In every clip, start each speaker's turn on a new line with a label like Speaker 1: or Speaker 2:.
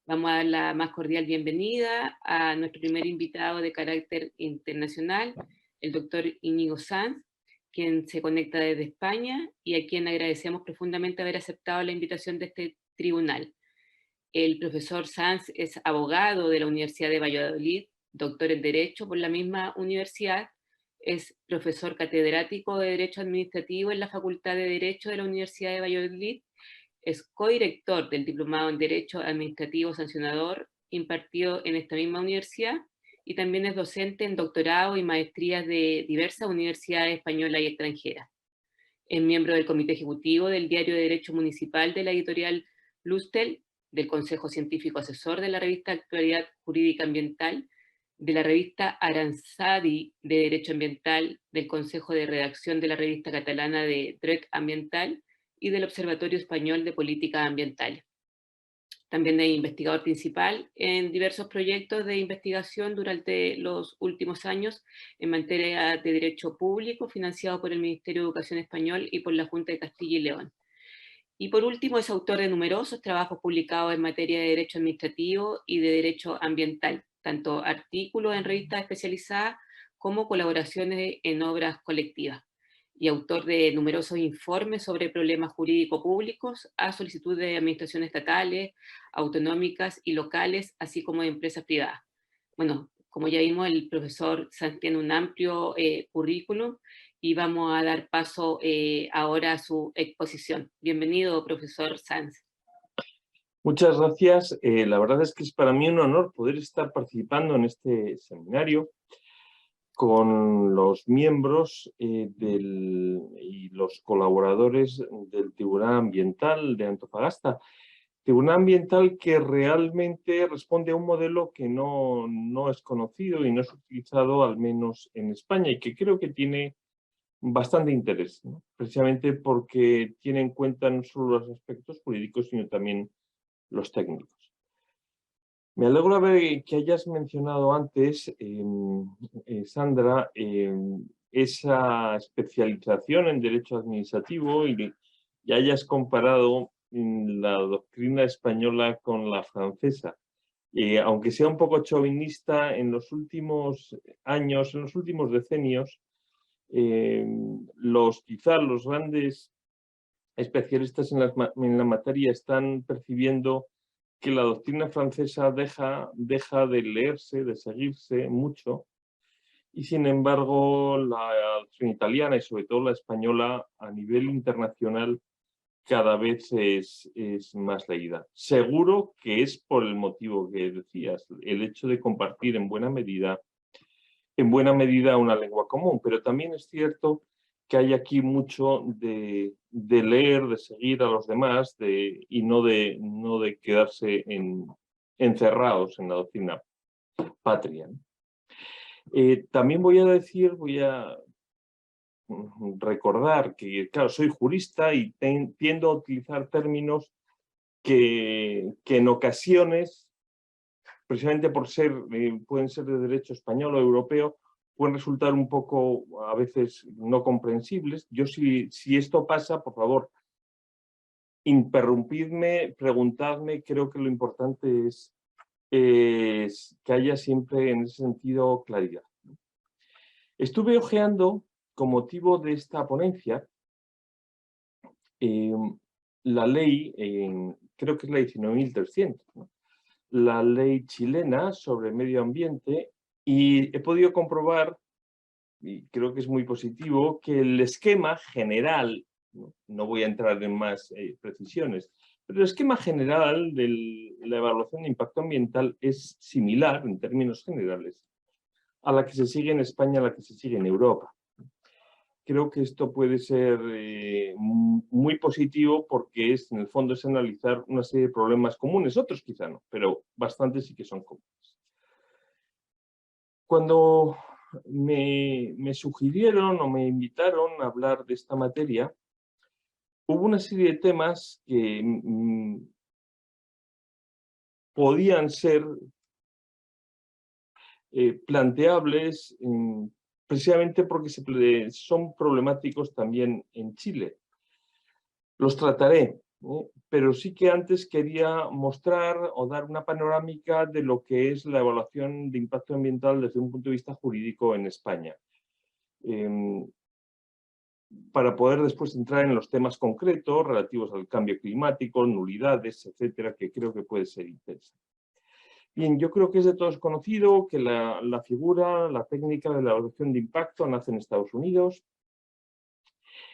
Speaker 1: Vamos a dar la más cordial bienvenida a nuestro primer invitado de carácter internacional, el doctor Íñigo Sanz, quien se conecta desde España y a quien agradecemos profundamente haber aceptado la invitación de este tribunal. El profesor Sanz es abogado de la Universidad de Valladolid, doctor en Derecho por la misma universidad, es profesor catedrático de Derecho Administrativo en la Facultad de Derecho de la Universidad de Valladolid, es codirector del Diplomado en Derecho Administrativo Sancionador impartido en esta misma universidad y también es docente en doctorado y maestrías de diversas universidades españolas y extranjeras. Es miembro del Comité Ejecutivo del Diario de Derecho Municipal de la editorial Lustel, del Consejo Científico Asesor de la revista Actualidad Jurídica Ambiental, de la revista Aranzadi de Derecho Ambiental, del Consejo de Redacción de la revista catalana de Dret Ambiental y del Observatorio Español de Políticas Ambientales. También es investigador principal en diversos proyectos de investigación durante los últimos años en materia de derecho público, financiado por el Ministerio de Educación Español y por la Junta de Castilla y León. Y por último, es autor de numerosos trabajos publicados en materia de derecho administrativo y de derecho ambiental, tanto artículos en revistas especializadas como colaboraciones en obras colectivas, y autor de numerosos informes sobre problemas jurídicos públicos a solicitud de administraciones estatales, autonómicas y locales, así como de empresas privadas. Bueno, como ya vimos, el profesor Sanz tiene un amplio currículum y vamos a dar paso ahora a su exposición. Bienvenido, profesor Sanz.
Speaker 2: Muchas gracias. La verdad es que es para mí un honor poder estar participando en este seminario con los miembros y los colaboradores del Tribunal Ambiental de Antofagasta. Tribunal Ambiental que realmente responde a un modelo que no es conocido y no es utilizado, al menos en España, y que creo que tiene bastante interés, ¿no? Precisamente porque tiene en cuenta no solo los aspectos jurídicos, sino también los técnicos. Me alegro que hayas mencionado antes, Sandra, esa especialización en derecho administrativo y hayas comparado la doctrina española con la francesa. Aunque sea un poco chauvinista, en los últimos años, en los últimos decenios, quizás los grandes especialistas en la materia están percibiendo que la doctrina francesa deja de leerse, de seguirse mucho, y sin embargo la doctrina italiana y sobre todo la española a nivel internacional cada vez es más leída. Seguro que es por el motivo que decías, el hecho de compartir en buena medida una lengua común, pero también es cierto que hay aquí mucho de leer, de seguir a los demás y no de quedarse encerrados en la doctrina patria. También voy a recordar que, claro, soy jurista y tiendo a utilizar términos que en ocasiones, precisamente por pueden ser de derecho español o europeo, pueden resultar un poco, a veces, no comprensibles. Yo, si esto pasa, por favor, interrumpidme, preguntadme. Creo que lo importante es que haya siempre, en ese sentido, claridad. Estuve hojeando, con motivo de esta ponencia, la ley, creo que es la 19.300, ¿no? La ley chilena sobre medio ambiente, y he podido comprobar, y creo que es muy positivo, que el esquema general, no voy a entrar en más precisiones, pero el esquema general de la evaluación de impacto ambiental es similar, en términos generales, a la que se sigue en España, a la que se sigue en Europa. Creo que esto puede ser muy positivo porque en el fondo es analizar una serie de problemas comunes, otros quizá no, pero bastantes sí que son comunes. Cuando me sugirieron o me invitaron a hablar de esta materia, hubo una serie de temas que podían ser planteables precisamente porque son problemáticos también en Chile. Los trataré. Pero sí que antes quería mostrar o dar una panorámica de lo que es la evaluación de impacto ambiental desde un punto de vista jurídico en España, para poder después entrar en los temas concretos relativos al cambio climático, nulidades, etcétera, que creo que puede ser interesante. Bien, yo creo que es de todos conocido que la figura, la técnica de la evaluación de impacto nace en Estados Unidos.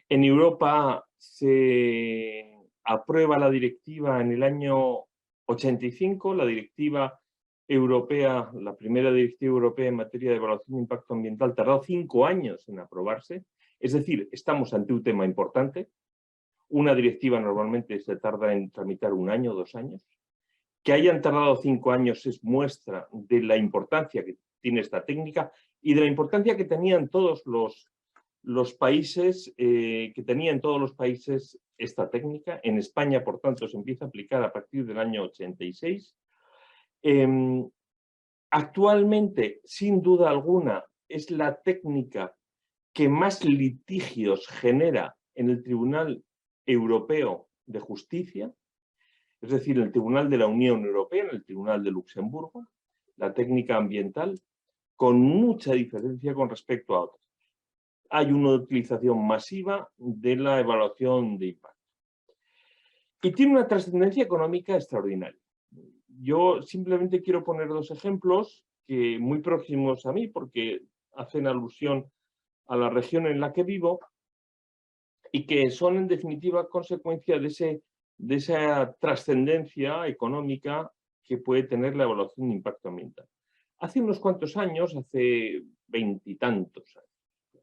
Speaker 2: En Europa se aprueba la directiva en el año 85, la directiva europea, la primera directiva europea en materia de evaluación de impacto ambiental, tardó 5 años en aprobarse. Es decir, estamos ante un tema importante. Una directiva normalmente se tarda en tramitar 1 año o 2 años. Que hayan tardado 5 años es muestra de la importancia que tiene esta técnica y de la importancia que tenían todos los países, esta técnica. En España, por tanto, se empieza a aplicar a partir del año 86. Actualmente, sin duda alguna, es la técnica que más litigios genera en el Tribunal Europeo de Justicia, es decir, en el Tribunal de la Unión Europea, en el Tribunal de Luxemburgo, la técnica ambiental, con mucha diferencia con respecto a otras. Hay una utilización masiva de la evaluación de impacto. Y tiene una trascendencia económica extraordinaria. Yo simplemente quiero poner 2 ejemplos que muy próximos a mí, porque hacen alusión a la región en la que vivo y que son en definitiva consecuencia de esa trascendencia económica que puede tener la evaluación de impacto ambiental. Hace unos cuantos años, hace 20 y tantos años,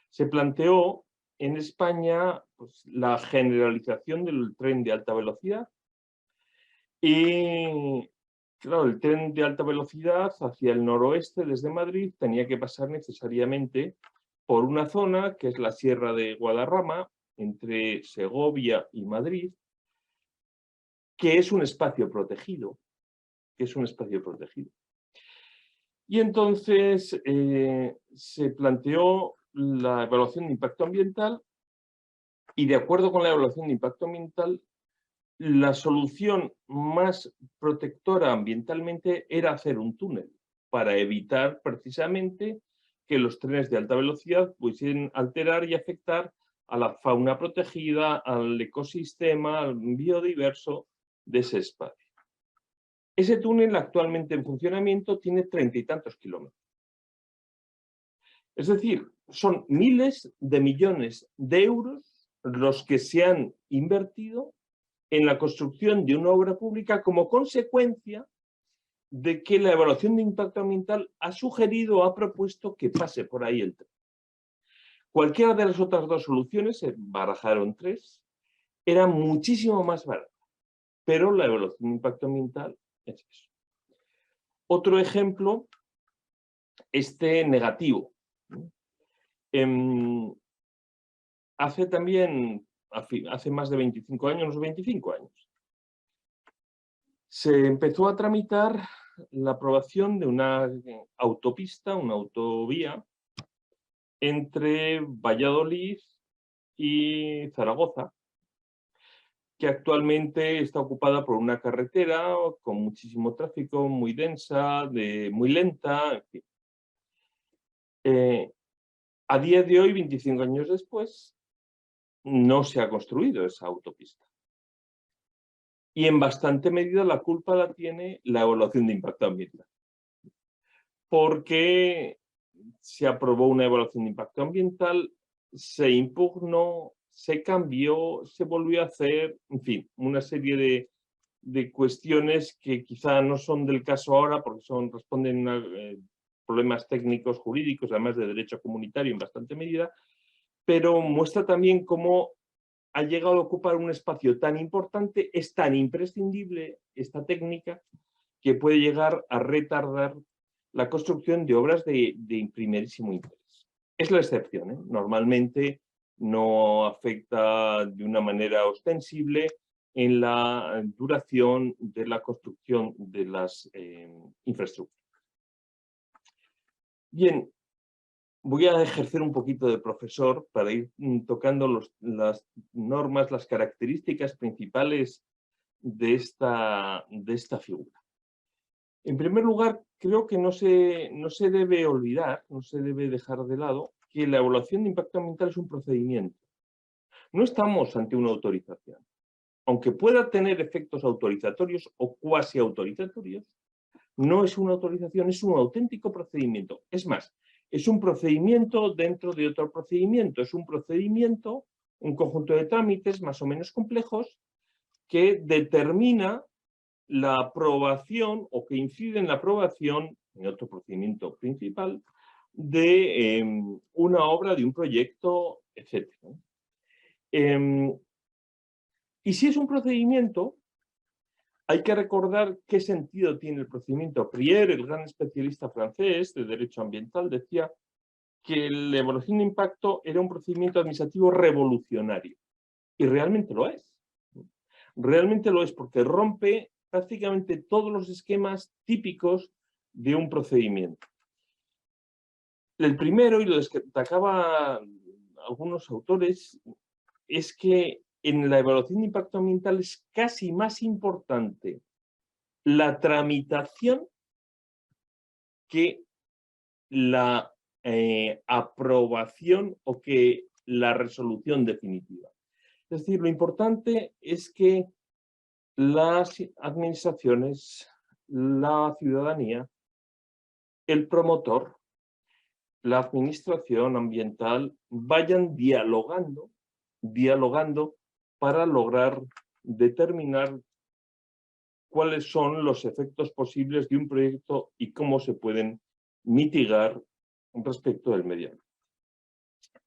Speaker 2: se planteó en España pues, la generalización del tren de alta velocidad y, claro, el tren de alta velocidad hacia el noroeste desde Madrid tenía que pasar necesariamente por una zona que es la Sierra de Guadarrama, entre Segovia y Madrid, que es un espacio protegido, Y entonces se planteó la evaluación de impacto ambiental y de acuerdo con la evaluación de impacto ambiental, la solución más protectora ambientalmente era hacer un túnel para evitar precisamente que los trenes de alta velocidad pudiesen alterar y afectar a la fauna protegida, al ecosistema, al biodiverso de ese espacio. Ese túnel actualmente en funcionamiento tiene 30 y tantos kilómetros. Es decir, son miles de millones de euros los que se han invertido en la construcción de una obra pública como consecuencia de que la evaluación de impacto ambiental ha sugerido o ha propuesto que pase por ahí el tren. Cualquiera de las otras 2 soluciones, se barajaron 3, era muchísimo más barata, pero la evaluación de impacto ambiental es eso. Otro ejemplo, negativo. Hace más de 25 años, unos 25 años, se empezó a tramitar la aprobación de una autopista, una autovía, entre Valladolid y Zaragoza, que actualmente está ocupada por una carretera con muchísimo tráfico, muy densa, muy lenta, en fin. A día de hoy, 25 años después, no se ha construido esa autopista. Y en bastante medida la culpa la tiene la evaluación de impacto ambiental. Porque se aprobó una evaluación de impacto ambiental, se impugnó, se cambió, se volvió a hacer, en fin, una serie de cuestiones que quizá no son del caso ahora porque responden a problemas técnicos, jurídicos, además de derecho comunitario en bastante medida, pero muestra también cómo ha llegado a ocupar un espacio tan importante, es tan imprescindible esta técnica, que puede llegar a retardar la construcción de obras de primerísimo interés. Es la excepción, ¿eh? Normalmente no afecta de una manera ostensible en la duración de la construcción de las infraestructuras. Bien, voy a ejercer un poquito de profesor para ir tocando las normas, las características principales de esta figura. En primer lugar, creo que no se debe olvidar, no se debe dejar de lado que la evaluación de impacto ambiental es un procedimiento. No estamos ante una autorización. Aunque pueda tener efectos autorizatorios o cuasi autorizatorios, no es una autorización, es un auténtico procedimiento. Es más, es un procedimiento dentro de otro procedimiento. Es un procedimiento, un conjunto de trámites más o menos complejos que determina la aprobación o que incide en la aprobación, en otro procedimiento principal, de una obra, de un proyecto, etc. Y si es un procedimiento, hay que recordar qué sentido tiene el procedimiento. Prieur, el gran especialista francés de derecho ambiental, decía que la evaluación de impacto era un procedimiento administrativo revolucionario. Y realmente lo es. Realmente lo es porque rompe prácticamente todos los esquemas típicos de un procedimiento. El primero, y lo destacaban algunos autores, es que en la evaluación de impacto ambiental es casi más importante la tramitación que la aprobación o que la resolución definitiva. Es decir, lo importante es que las administraciones, la ciudadanía, el promotor, la administración ambiental vayan dialogando para lograr determinar cuáles son los efectos posibles de un proyecto y cómo se pueden mitigar respecto del medio ambiente.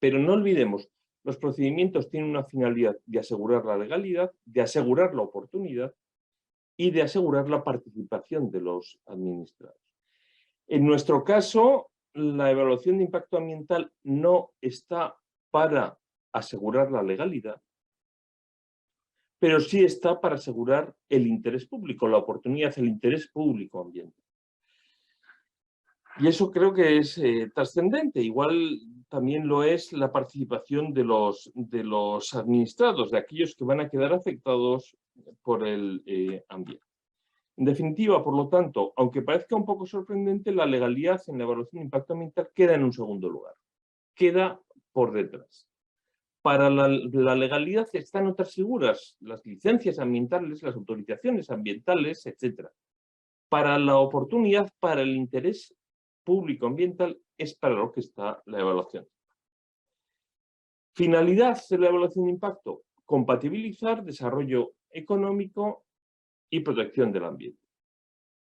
Speaker 2: Pero no olvidemos, los procedimientos tienen una finalidad de asegurar la legalidad, de asegurar la oportunidad y de asegurar la participación de los administrados. En nuestro caso, la evaluación de impacto ambiental no está para asegurar la legalidad, pero sí está para asegurar el interés público, la oportunidad, el interés público ambiental. Y eso creo que es trascendente. Igual también lo es la participación de los administrados, de aquellos que van a quedar afectados por el ambiente. En definitiva, por lo tanto, aunque parezca un poco sorprendente, la legalidad en la evaluación de impacto ambiental queda en un segundo lugar, queda por detrás. Para la legalidad están otras figuras, las licencias ambientales, las autorizaciones ambientales, etc. Para la oportunidad, para el interés público ambiental, es para lo que está la evaluación. Finalidad de la evaluación de impacto: compatibilizar desarrollo económico y protección del ambiente.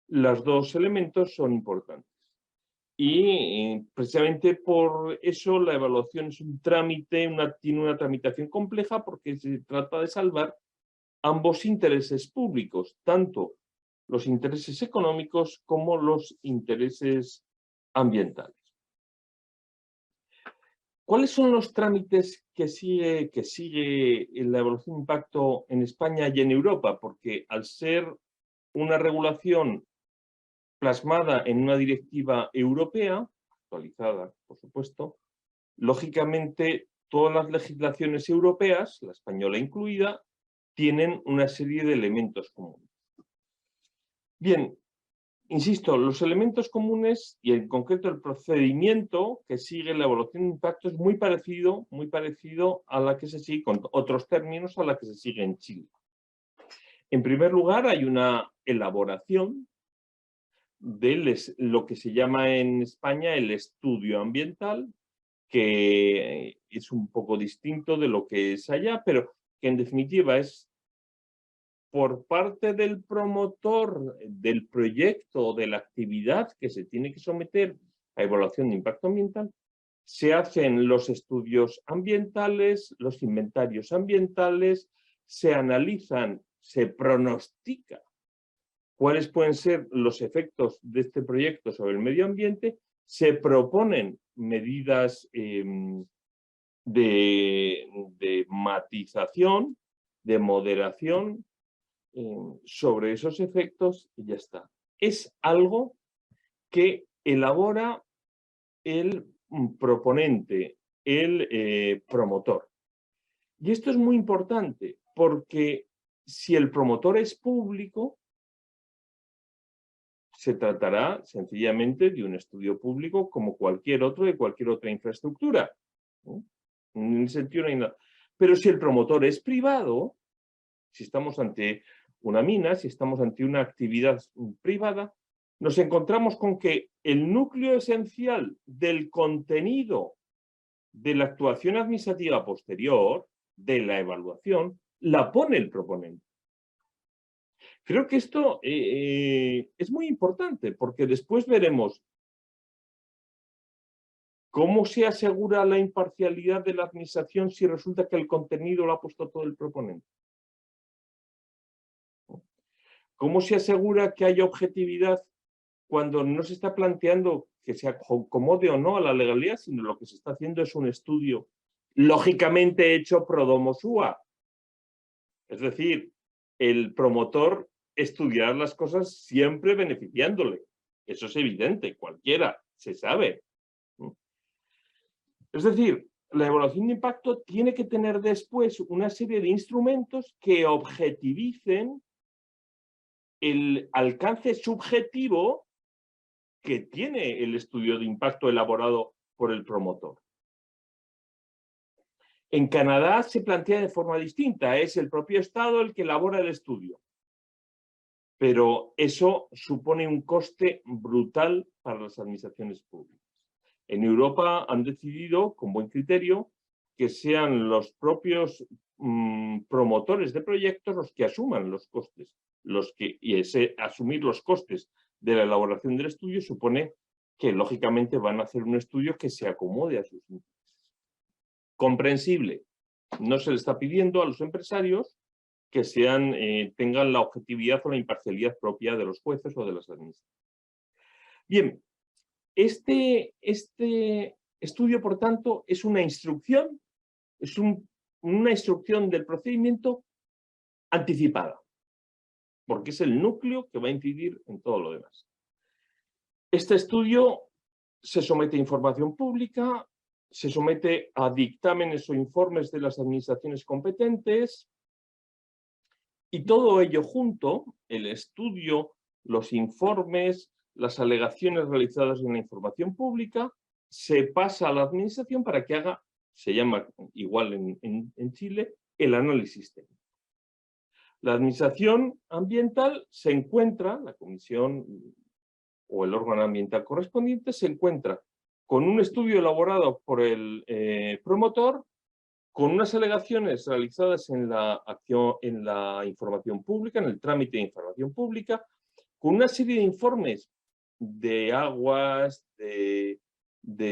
Speaker 2: Los dos elementos son importantes. Y precisamente por eso la evaluación es un trámite, tiene una tramitación compleja porque se trata de salvar ambos intereses públicos, tanto los intereses económicos como los intereses ambientales. ¿Cuáles son los trámites que sigue la evaluación de impacto en España y en Europa? Porque al ser una regulación plasmada en una directiva europea, actualizada, por supuesto, lógicamente todas las legislaciones europeas, la española incluida, tienen una serie de elementos comunes. Bien, insisto, los elementos comunes y en concreto el procedimiento que sigue la evaluación de impacto es muy parecido a la que se sigue, con otros términos, a la que se sigue en Chile. En primer lugar, hay una elaboración de lo que se llama en España el estudio ambiental, que es un poco distinto de lo que es allá, pero que en definitiva es por parte del promotor del proyecto o de la actividad que se tiene que someter a evaluación de impacto ambiental, se hacen los estudios ambientales, los inventarios ambientales, se analizan, se pronostica cuáles pueden ser los efectos de este proyecto sobre el medio ambiente, se proponen medidas de matización, de moderación sobre esos efectos y ya está. Es algo que elabora el proponente, el promotor. Y esto es muy importante porque si el promotor es público, se tratará sencillamente de un estudio público como cualquier otro de cualquier otra infraestructura, ¿no? En ese sentido no hay nada. Pero si el promotor es privado, si estamos ante una mina, si estamos ante una actividad privada, nos encontramos con que el núcleo esencial del contenido de la actuación administrativa posterior, de la evaluación, la pone el proponente. Creo que esto es muy importante porque después veremos cómo se asegura la imparcialidad de la administración si resulta que el contenido lo ha puesto todo el proponente. ¿Cómo se asegura que haya objetividad cuando no se está planteando que se acomode o no a la legalidad, sino lo que se está haciendo es un estudio lógicamente hecho pro domo sua? Es decir, el promotor estudiará las cosas siempre beneficiándole. Eso es evidente, cualquiera, se sabe. Es decir, la evaluación de impacto tiene que tener después una serie de instrumentos que objetivicen el alcance subjetivo que tiene el estudio de impacto elaborado por el promotor. En Canadá se plantea de forma distinta, es el propio Estado el que elabora el estudio. Pero eso supone un coste brutal para las administraciones públicas. En Europa han decidido, con buen criterio, que sean los propios promotores de proyectos los que asuman los costes. Y asumir los costes de la elaboración del estudio supone que, lógicamente, van a hacer un estudio que se acomode a sus intereses. Comprensible. No se le está pidiendo a los empresarios que tengan la objetividad o la imparcialidad propia de los jueces o de las administraciones. Bien, este estudio, por tanto, es una instrucción, una instrucción del procedimiento anticipada, porque es el núcleo que va a incidir en todo lo demás. Este estudio se somete a información pública, se somete a dictámenes o informes de las administraciones competentes, y todo ello junto, el estudio, los informes, las alegaciones realizadas en la información pública, se pasa a la administración para que haga, se llama igual en Chile, el análisis técnico. La administración ambiental se encuentra, la comisión o el órgano ambiental correspondiente, se encuentra con un estudio elaborado por el promotor, con unas alegaciones realizadas en la información pública, en el trámite de información pública, con una serie de informes de aguas, de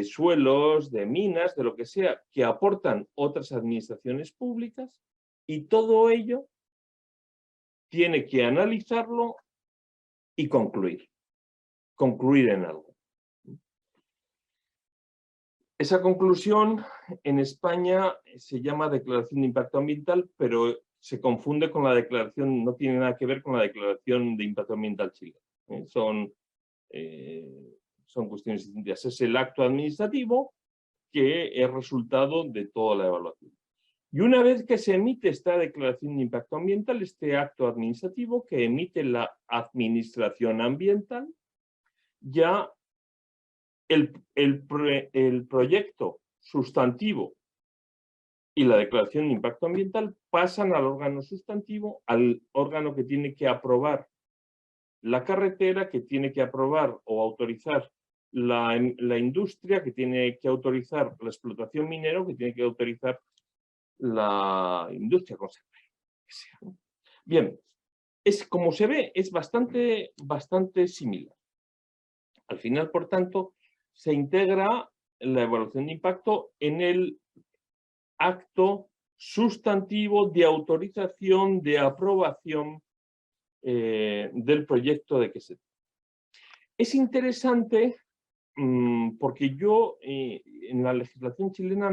Speaker 2: suelos, de minas, de lo que sea, que aportan otras administraciones públicas, y todo ello tiene que analizarlo y concluir en algo. Esa conclusión en España se llama declaración de impacto ambiental, pero se confunde con la declaración, no tiene nada que ver con la declaración de impacto ambiental chilena. Son cuestiones distintas. Es el acto administrativo que es resultado de toda la evaluación. Y una vez que se emite esta declaración de impacto ambiental, este acto administrativo que emite la administración ambiental, ya el proyecto sustantivo y la declaración de impacto ambiental pasan al órgano sustantivo, al órgano que tiene que aprobar la carretera, que tiene que aprobar o autorizar la industria, que tiene que autorizar la explotación minera, que tiene que autorizar la industria conservera. Bien, como se ve, es bastante similar. Al final, por tanto, se integra la evaluación de impacto en el acto sustantivo de autorización, de aprobación del proyecto de que se trata. Es interesante porque yo en la legislación chilena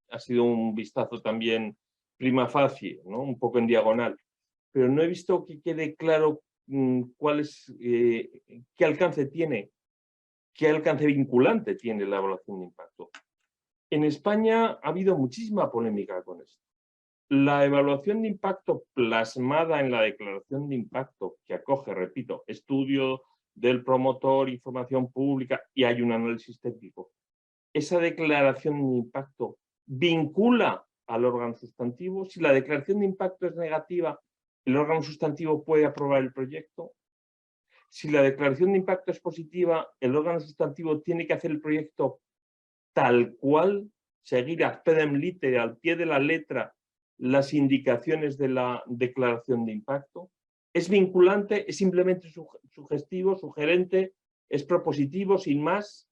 Speaker 2: ha sido un vistazo también prima facie, ¿no? Un poco en diagonal, pero no he visto que quede claro qué alcance tiene ¿Qué alcance vinculante tiene la evaluación de impacto? En España ha habido muchísima polémica con esto. La evaluación de impacto plasmada en la declaración de impacto, que acoge, repito, estudio del promotor, información pública y hay un análisis técnico, esa declaración de impacto vincula al órgano sustantivo. Si la declaración de impacto es negativa, el órgano sustantivo puede aprobar el proyecto. Si la declaración de impacto es positiva, el órgano sustantivo tiene que hacer el proyecto tal cual, seguir ad pedem litera, al pie de la letra, las indicaciones de la declaración de impacto. ¿Es vinculante? ¿Es simplemente sugestivo, sugerente? ¿Es propositivo, sin más?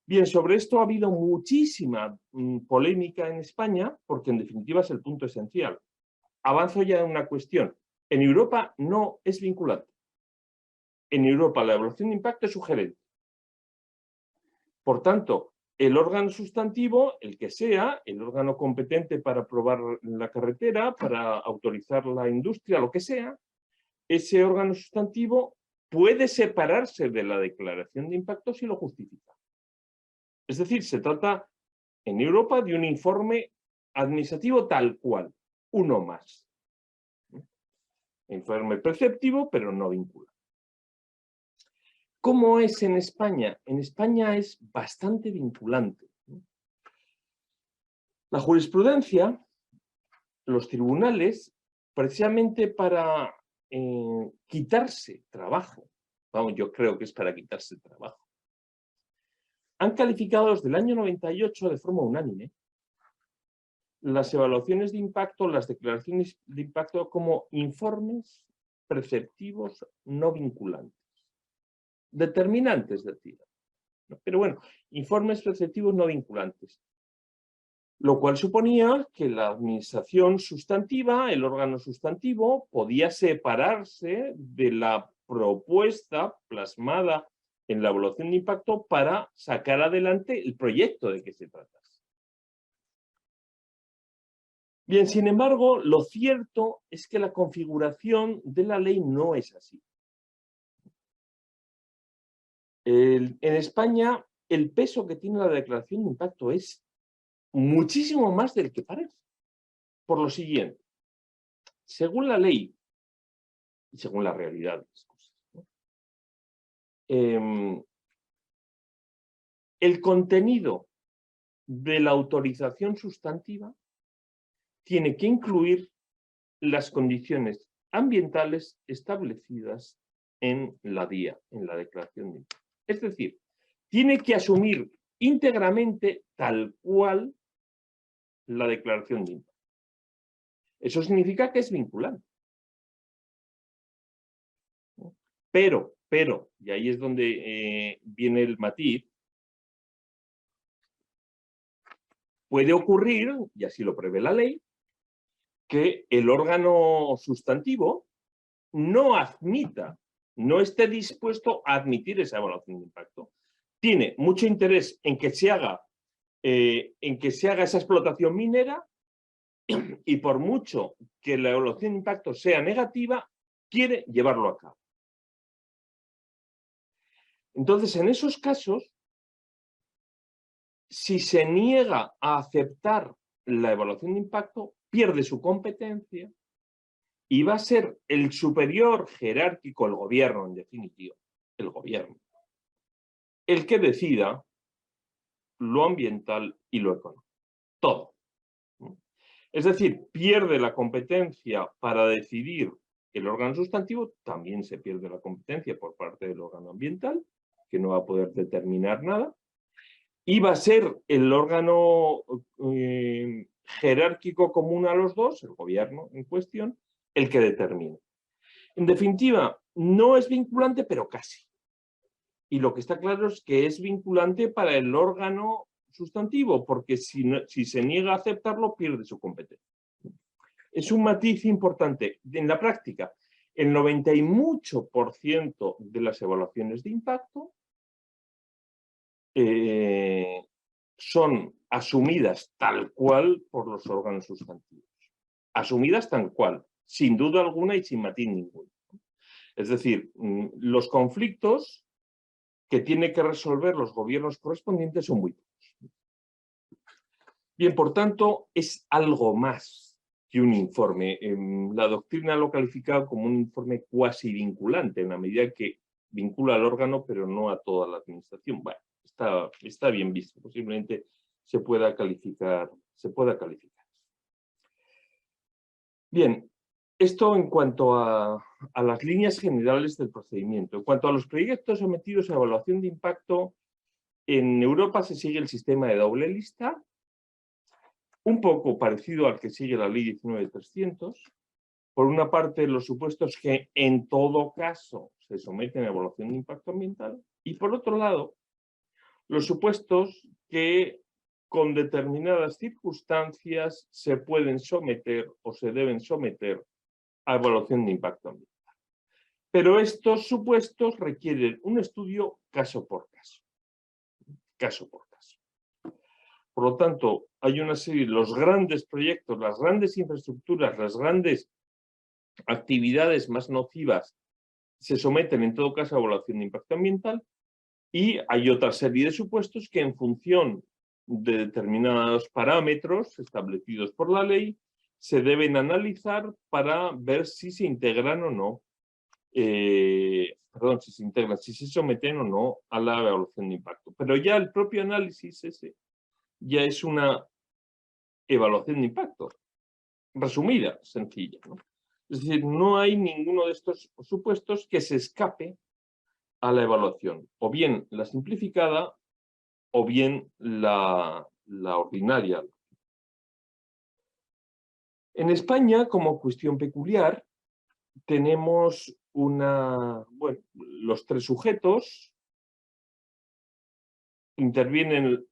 Speaker 2: Bien, sobre esto ha habido muchísima polémica en España, porque en definitiva es el punto esencial. Avanzo ya en una cuestión. En Europa no es vinculante. En Europa la evaluación de impacto es sugerente. Por tanto, el órgano sustantivo, el que sea, el órgano competente para aprobar la carretera, para autorizar la industria, lo que sea, ese órgano sustantivo puede separarse de la declaración de impacto si lo justifica. Es decir, se trata en Europa de un informe administrativo tal cual, uno más. Informe preceptivo, pero no vincula. ¿Cómo es en España? En España es bastante vinculante. La jurisprudencia, los tribunales, precisamente para quitarse trabajo, vamos, yo creo que es para quitarse trabajo, han calificado desde el año 98 de forma unánime las evaluaciones de impacto, las declaraciones de impacto como informes preceptivos no vinculantes. Determinantes, decía. Pero bueno, informes preceptivos no vinculantes. Lo cual suponía que la administración sustantiva, el órgano sustantivo, podía separarse de la propuesta plasmada en la evaluación de impacto para sacar adelante el proyecto de que se tratase. Bien, sin embargo, lo cierto es que la configuración de la ley no es así. En España, el peso que tiene la declaración de impacto es muchísimo más del que parece. Por lo siguiente, según la ley y según la realidad de las cosas, el contenido de la autorización sustantiva tiene que incluir las condiciones ambientales establecidas en la DIA, en la declaración de impacto. Es decir, tiene que asumir íntegramente tal cual la declaración de impacto. Eso significa que es vinculante. Pero, y ahí es donde viene el matiz, puede ocurrir, y así lo prevé la ley, que el órgano sustantivo no admita, no esté dispuesto a admitir esa evaluación de impacto. Tiene mucho interés en que se haga esa explotación minera y por mucho que la evaluación de impacto sea negativa, quiere llevarlo a cabo. Entonces, en esos casos, si se niega a aceptar la evaluación de impacto, pierde su competencia y va a ser el superior jerárquico, el gobierno en definitiva, el gobierno, el que decida lo ambiental y lo económico. Todo. Es decir, pierde la competencia para decidir el órgano sustantivo, también se pierde la competencia por parte del órgano ambiental, que no va a poder determinar nada, y va a ser el órgano jerárquico común a los dos, el gobierno en cuestión, el que determine. En definitiva, no es vinculante, pero casi. Y lo que está claro es que es vinculante para el órgano sustantivo, porque si se niega a aceptarlo, pierde su competencia. Es un matiz importante. En la práctica, el 90 y mucho % de las evaluaciones de impacto son asumidas tal cual por los órganos sustantivos. Asumidas tal cual, sin duda alguna y sin matiz ninguno. Es decir, los conflictos que tiene que resolver los gobiernos correspondientes son muy pocos. Bien, por tanto, es algo más que un informe. La doctrina lo ha calificado como un informe cuasi vinculante, en la medida que vincula al órgano, pero no a toda la administración. Bueno, está bien visto, posiblemente se pueda calificar. Bien, esto en cuanto a las líneas generales del procedimiento. En cuanto a los proyectos sometidos a evaluación de impacto, en Europa se sigue el sistema de doble lista, un poco parecido al que sigue la ley 19.300. Por una parte, los supuestos que en todo caso se someten a evaluación de impacto ambiental, y por otro lado, los supuestos que con determinadas circunstancias se pueden someter o se deben someter a evaluación de impacto ambiental. Pero estos supuestos requieren un estudio caso por caso. Caso por caso. Por lo tanto, hay una serie, los grandes proyectos, las grandes infraestructuras, las grandes actividades más nocivas se someten en todo caso a evaluación de impacto ambiental, y hay otra serie de supuestos que en función de determinados parámetros establecidos por la ley se deben analizar para ver si se integran o no, si se someten o no a la evaluación de impacto. Pero ya el propio análisis ese ya es una evaluación de impacto resumida, sencilla, ¿no? Es decir, no hay ninguno de estos supuestos que se escape a la evaluación, o bien la simplificada o bien la ordinaria. En España, como cuestión peculiar, tenemos los tres sujetos, intervienen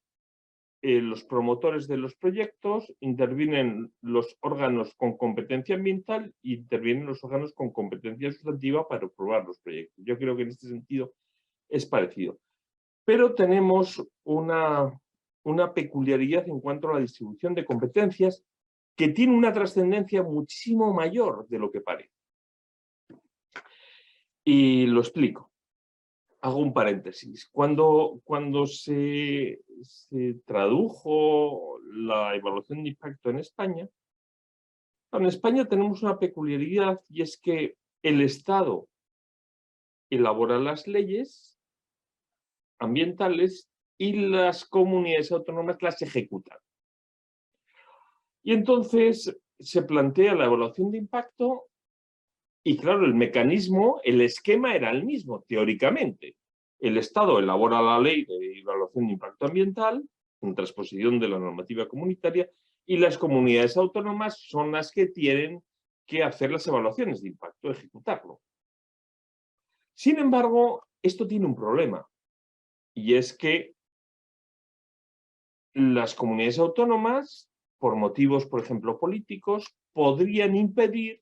Speaker 2: los promotores de los proyectos, intervienen los órganos con competencia ambiental e intervienen los órganos con competencia sustantiva para aprobar los proyectos. Yo creo que en este sentido es parecido. Pero tenemos una peculiaridad en cuanto a la distribución de competencias que tiene una trascendencia muchísimo mayor de lo que parece. Y lo explico. Hago un paréntesis. Cuando se tradujo la evaluación de impacto en España tenemos una peculiaridad, y es que el Estado elabora las leyes ambientales y las comunidades autónomas las ejecutan. Y entonces se plantea la evaluación de impacto y, claro, el mecanismo, el esquema era el mismo, teóricamente. El Estado elabora la ley de evaluación de impacto ambiental en transposición de la normativa comunitaria, y las comunidades autónomas son las que tienen que hacer las evaluaciones de impacto, ejecutarlo. Sin embargo, esto tiene un problema, y es que las comunidades autónomas, por motivos, por ejemplo, políticos, podrían impedir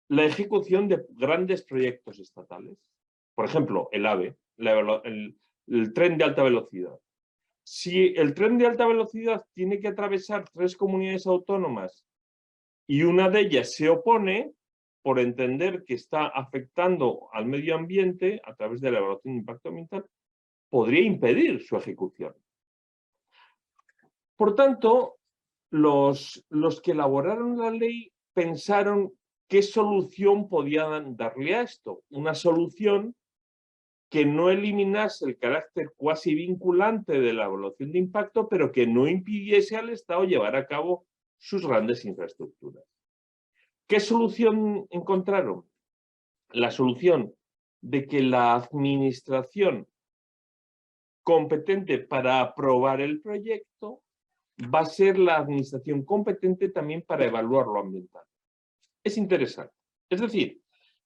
Speaker 2: la ejecución de grandes proyectos estatales. Por ejemplo, el AVE, el tren de alta velocidad. Si el tren de alta velocidad tiene que atravesar 3 comunidades autónomas y una de ellas se opone por entender que está afectando al medio ambiente a través de la evaluación de impacto ambiental, podría impedir su ejecución. Por tanto, los que elaboraron la ley pensaron qué solución podían darle a esto. Una solución que no eliminase el carácter cuasi vinculante de la evaluación de impacto, pero que no impidiese al Estado llevar a cabo sus grandes infraestructuras. ¿Qué solución encontraron? La solución de que la administración competente para aprobar el proyecto va a ser la administración competente también para evaluar lo ambiental. Es interesante. Es decir,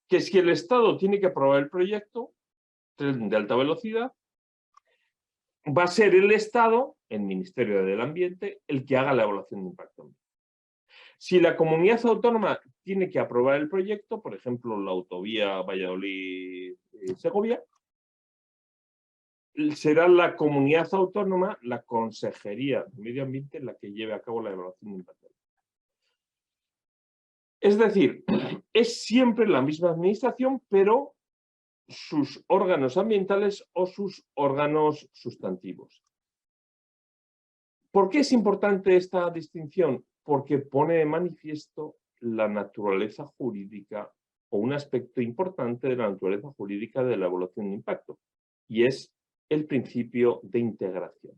Speaker 2: que si el Estado tiene que aprobar el proyecto de alta velocidad, va a ser el Estado, el Ministerio del Ambiente, el que haga la evaluación de impacto ambiental. Si la comunidad autónoma tiene que aprobar el proyecto, por ejemplo, la autovía Valladolid-Segovia, será la comunidad autónoma, la Consejería de Medio Ambiente, la que lleve a cabo la evaluación de impacto ambiental. Es decir, es siempre la misma administración, pero sus órganos ambientales o sus órganos sustantivos. ¿Por qué es importante esta distinción? Porque pone de manifiesto la naturaleza jurídica o un aspecto importante de la naturaleza jurídica de la evaluación de impacto, y es el principio de integración.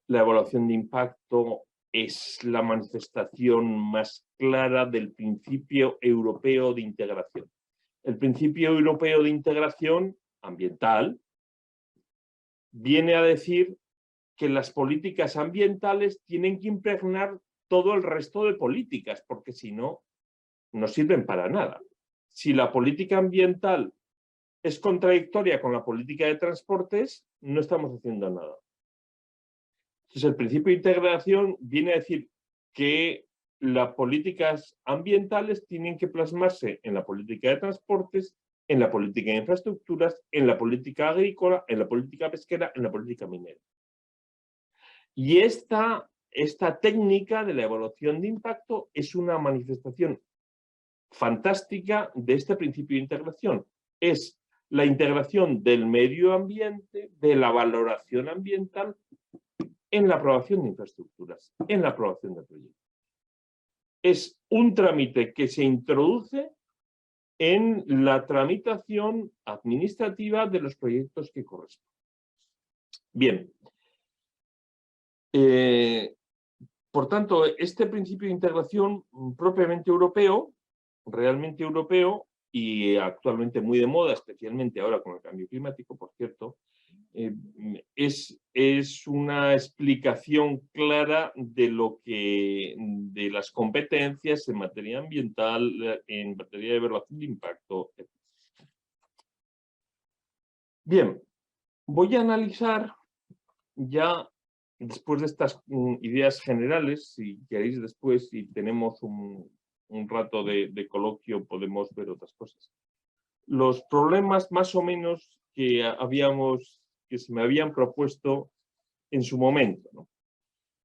Speaker 2: La evaluación de impacto es la manifestación más clara del principio europeo de integración. El principio europeo de integración ambiental viene a decir que las políticas ambientales tienen que impregnar todo el resto de políticas, porque si no, no sirven para nada. Si la política ambiental es contradictoria con la política de transportes, no estamos haciendo nada. Entonces, el principio de integración viene a decir que las políticas ambientales tienen que plasmarse en la política de transportes, en la política de infraestructuras, en la política agrícola, en la política pesquera, en la política minera. Y esta técnica de la evaluación de impacto es una manifestación fantástica de este principio de integración. Es la integración del medio ambiente, de la valoración ambiental, en la aprobación de infraestructuras, en la aprobación de proyectos. Es un trámite que se introduce en la tramitación administrativa de los proyectos que corresponden. Bien. Por tanto, este principio de integración propiamente europeo, realmente europeo, y actualmente muy de moda, especialmente ahora con el cambio climático, por cierto, es una explicación clara de las competencias en materia ambiental, en materia de evaluación de impacto. Bien, voy a analizar ya, después de estas ideas generales, si queréis después, si tenemos un rato de coloquio, podemos ver otras cosas. Los problemas más o menos que se me habían propuesto en su momento, ¿no?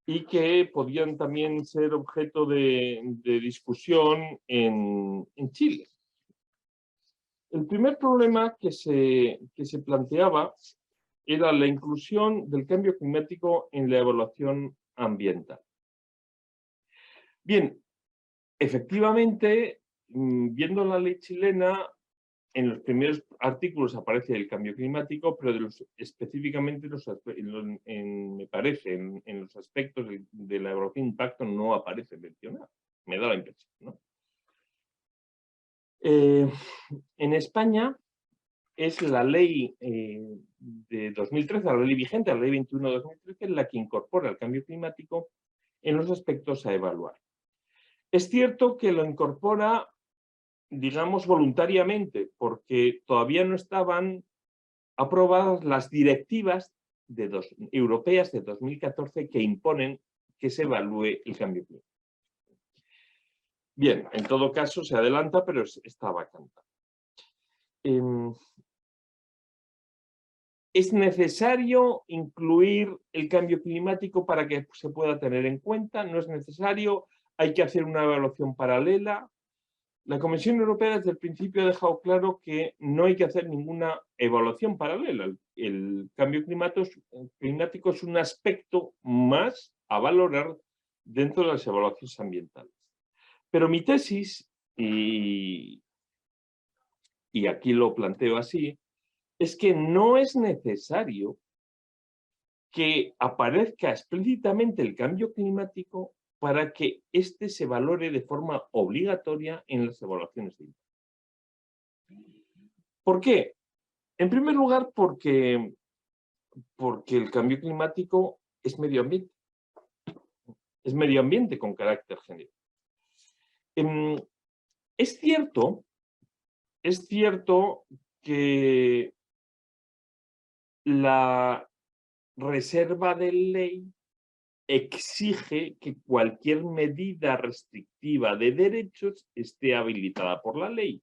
Speaker 2: Y que podían también ser objeto de discusión en Chile. El primer problema que se planteaba era la inclusión del cambio climático en la evaluación ambiental. Bien, efectivamente, viendo la ley chilena, en los primeros artículos aparece el cambio climático, pero específicamente, me parece, en los aspectos de la evaluación de impacto no aparece mencionado. Me da la impresión, ¿no? En España es la ley de 2013, la ley vigente, la ley 21 de 2013, la que incorpora el cambio climático en los aspectos a evaluar. Es cierto que lo incorpora, digamos, voluntariamente, porque todavía no estaban aprobadas las directivas europeas de 2014 que imponen que se evalúe el cambio climático. Bien, en todo caso se adelanta, pero está vacante. ¿Es necesario incluir el cambio climático para que se pueda tener en cuenta? ¿No es necesario? ¿Hay que hacer una evaluación paralela? La Comisión Europea desde el principio ha dejado claro que no hay que hacer ninguna evaluación paralela. El cambio climático es un aspecto más a valorar dentro de las evaluaciones ambientales. Pero mi tesis, y aquí lo planteo así, es que no es necesario que aparezca explícitamente el cambio climático para que éste se valore de forma obligatoria en las evaluaciones de impacto. ¿Por qué? En primer lugar, porque el cambio climático es medio ambiente. Es medio ambiente con carácter general. Es cierto que la reserva de ley exige que cualquier medida restrictiva de derechos esté habilitada por la ley.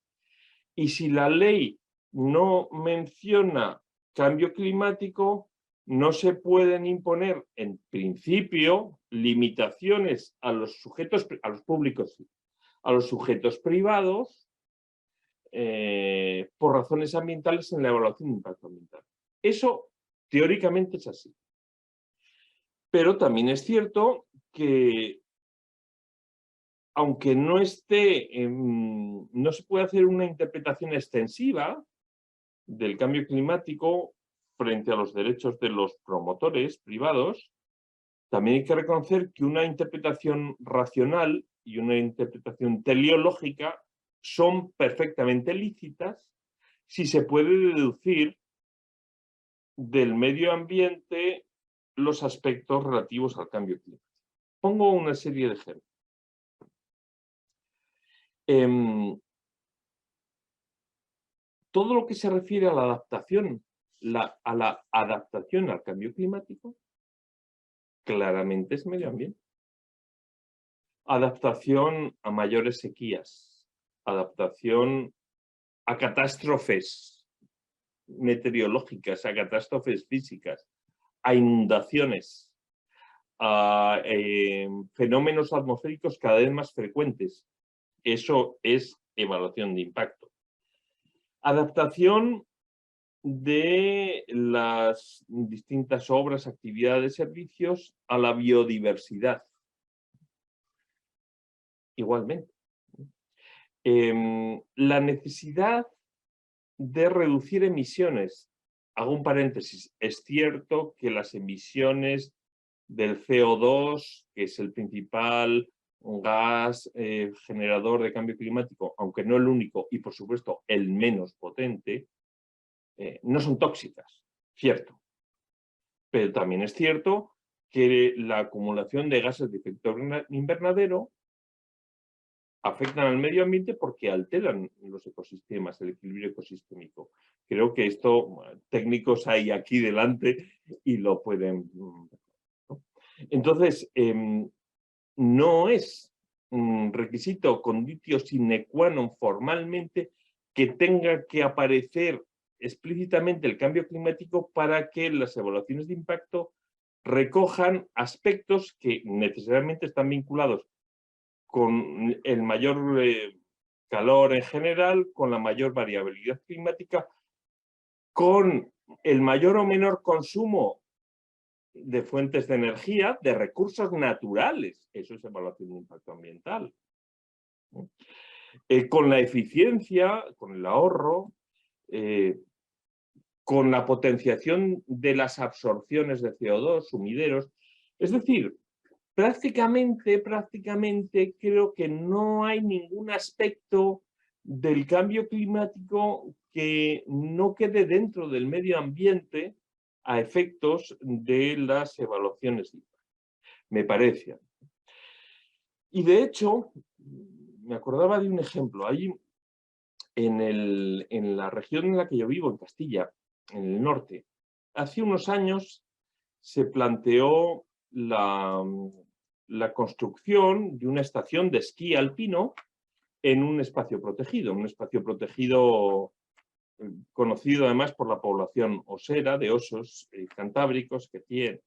Speaker 2: Y si la ley no menciona cambio climático, no se pueden imponer, en principio, limitaciones a los sujetos, a los públicos, a los sujetos privados, por razones ambientales en la evaluación de impacto ambiental. Eso teóricamente es así. Pero también es cierto que, aunque no se puede hacer una interpretación extensiva del cambio climático frente a los derechos de los promotores privados, también hay que reconocer que una interpretación racional y una interpretación teleológica son perfectamente lícitas si se puede deducir del medio ambiente los aspectos relativos al cambio climático. Pongo una serie de ejemplos. Todo lo que se refiere a la adaptación al cambio climático, claramente es medio ambiente. Adaptación a mayores sequías, adaptación a catástrofes meteorológicas, a catástrofes físicas, a inundaciones, a fenómenos atmosféricos cada vez más frecuentes. Eso es evaluación de impacto. Adaptación de las distintas obras, actividades, servicios a la biodiversidad. Igualmente. La necesidad de reducir emisiones. Hago un paréntesis. Es cierto que las emisiones del CO2, que es el principal gas generador de cambio climático, aunque no el único y por supuesto el menos potente, no son tóxicas, cierto. Pero también es cierto que la acumulación de gases de efecto invernadero afectan al medio ambiente porque alteran los ecosistemas, el equilibrio ecosistémico. Creo que esto técnicos hay aquí delante y lo pueden... ¿no? Entonces, no es un requisito conditio sine qua non formalmente que tenga que aparecer explícitamente el cambio climático para que las evaluaciones de impacto recojan aspectos que necesariamente están vinculados con el mayor calor en general, con la mayor variabilidad climática, con el mayor o menor consumo de fuentes de energía, de recursos naturales. Eso es evaluación de impacto ambiental. Con la eficiencia, con el ahorro, con la potenciación de las absorciones de CO2, sumideros. Es decir, prácticamente creo que no hay ningún aspecto del cambio climático que no quede dentro del medio ambiente a efectos de las evaluaciones de impacto. Me parece. Y de hecho, me acordaba de un ejemplo. Ahí, en la región en la que yo vivo, en Castilla, en el norte, hace unos años se planteó la construcción de una estación de esquí alpino en un espacio protegido conocido además por la población osera de osos cantábricos que tiene.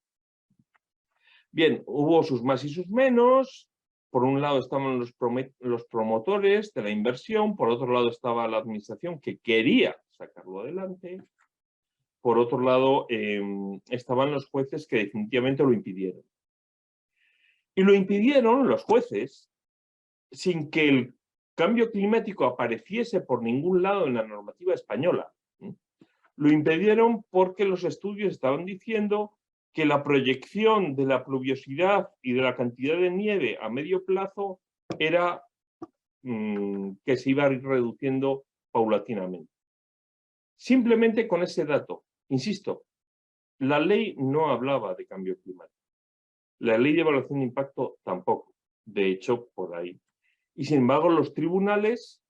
Speaker 2: Bien, hubo sus más y sus menos. Por un lado estaban los promotores de la inversión, por otro lado estaba la administración que quería sacarlo adelante, por otro lado estaban los jueces que definitivamente lo impidieron. Y lo impidieron los jueces sin que el cambio climático apareciese por ningún lado en la normativa española. Lo impidieron porque los estudios estaban diciendo que la proyección de la pluviosidad y de la cantidad de nieve a medio plazo era que se iba a ir reduciendo paulatinamente. Simplemente con ese dato, insisto, la ley no hablaba de cambio climático. La ley de evaluación de impacto tampoco. De hecho, por ahí. Y sin embargo, los tribunales,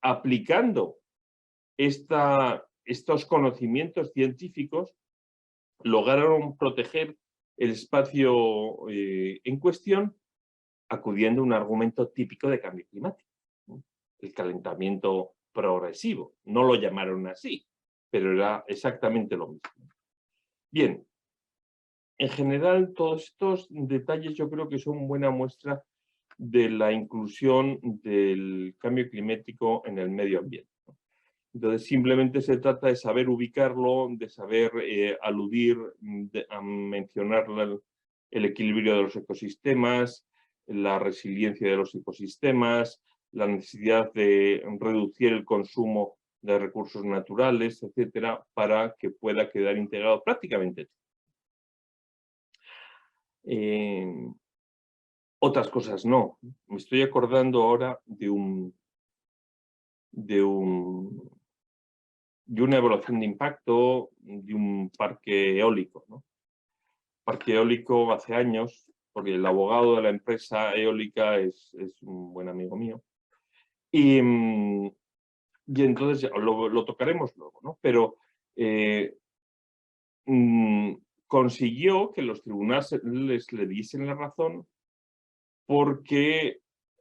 Speaker 2: aplicando estos conocimientos científicos, lograron proteger el espacio en cuestión acudiendo a un argumento típico de cambio climático, ¿no? El calentamiento progresivo. No lo llamaron así, pero era exactamente lo mismo. Bien, en general todos estos detalles yo creo que son buena muestra de la inclusión del cambio climático en el medio ambiente. Entonces, simplemente se trata de saber ubicarlo, de saber aludir, a mencionar el equilibrio de los ecosistemas, la resiliencia de los ecosistemas, la necesidad de reducir el consumo de recursos naturales, etcétera, para que pueda quedar integrado prácticamente. Otras cosas no. Me estoy acordando ahora de una evaluación de impacto de un parque eólico, ¿no? Parque eólico hace años, porque el abogado de la empresa eólica es un buen amigo mío. Y entonces lo tocaremos luego, ¿no? Pero consiguió que los tribunales le diesen la razón porque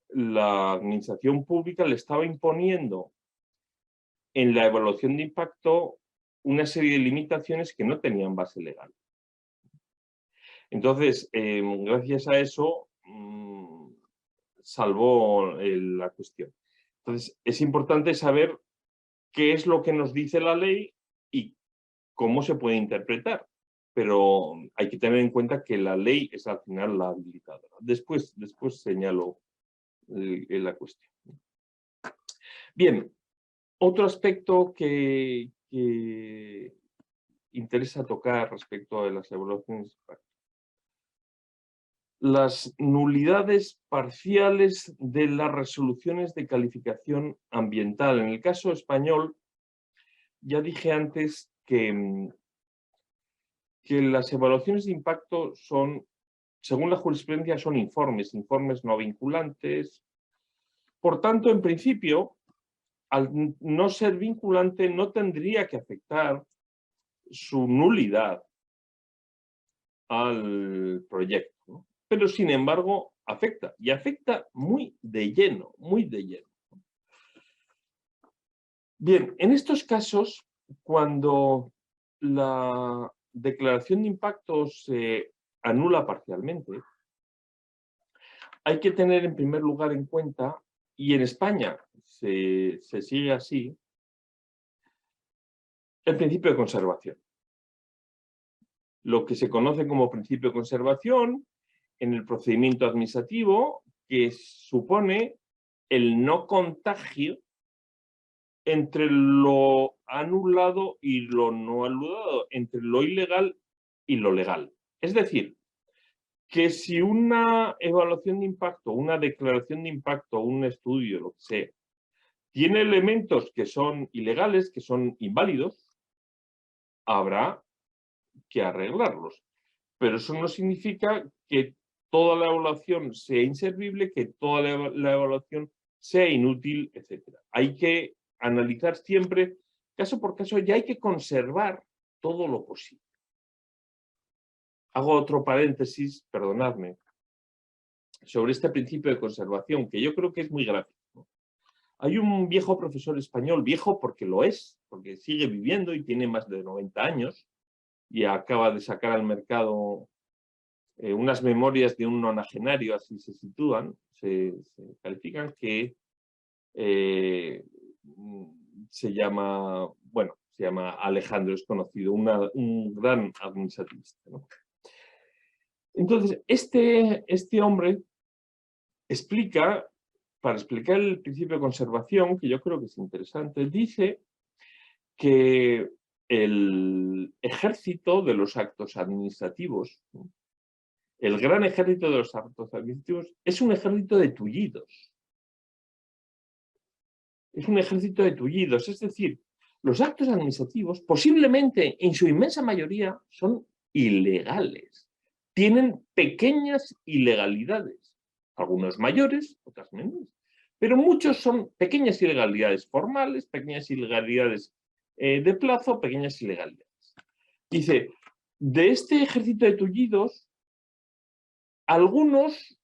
Speaker 2: la administración pública le estaba imponiendo en la evaluación de impacto una serie de limitaciones que no tenían base legal. Entonces, gracias a eso, salvó la cuestión. Entonces, es importante saber qué es lo que nos dice la ley y cómo se puede interpretar. Pero hay que tener en cuenta que la ley es al final la habilitadora. Después señalo la cuestión. Bien, otro aspecto que interesa tocar respecto a las evaluaciones de impacto. Las nulidades parciales de las resoluciones de calificación ambiental. En el caso español, ya dije antes que las evaluaciones de impacto son, según la jurisprudencia, son informes no vinculantes. Por tanto, en principio, al no ser vinculante, no tendría que afectar su nulidad al proyecto, ¿no? Pero, sin embargo, afecta, y afecta muy de lleno, muy de lleno. Bien, en estos casos, cuando la declaración de impacto se anula parcialmente, hay que tener en primer lugar en cuenta, y en España se sigue así, el principio de conservación. Lo que se conoce como principio de conservación en el procedimiento administrativo, que supone el no contagio entre lo anulado y lo no anulado, entre lo ilegal y lo legal. Es decir, que si una evaluación de impacto, una declaración de impacto, un estudio, lo que sea, tiene elementos que son ilegales, que son inválidos, habrá que arreglarlos. Pero eso no significa que toda la evaluación sea inservible, que toda la evaluación sea inútil, etc. Hay que analizar siempre, caso por caso, y hay que conservar todo lo posible. Hago otro paréntesis, perdonadme, sobre este principio de conservación, que yo creo que es muy gráfico. Hay un viejo profesor español, viejo porque lo es, porque sigue viviendo y tiene más de 90 años, y acaba de sacar al mercado unas memorias de un nonagenario, así se sitúan, se califican, que se llama Alejandro, es conocido, un gran administrativista, ¿no? Entonces, este hombre explica, para explicar el principio de conservación, que yo creo que es interesante, dice que el ejército de los actos administrativos, ¿no? El gran ejército de los actos administrativos es un ejército de tullidos. Es un ejército de tullidos, es decir, los actos administrativos posiblemente en su inmensa mayoría son ilegales. Tienen pequeñas ilegalidades, algunos mayores, otras menores, pero muchos son pequeñas ilegalidades formales, pequeñas ilegalidades de plazo, pequeñas ilegalidades. Dice, de este ejército de tullidos, algunos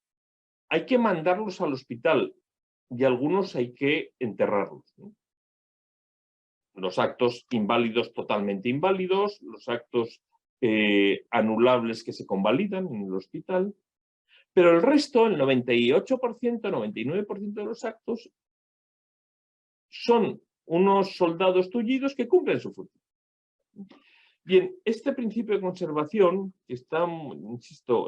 Speaker 2: hay que mandarlos al hospital y algunos hay que enterrarlos, ¿no? Los actos inválidos, totalmente inválidos, los actos anulables que se convalidan en el hospital, pero el resto, el 98%, 99% de los actos son unos soldados tullidos que cumplen su función. Bien, este principio de conservación, que está, insisto,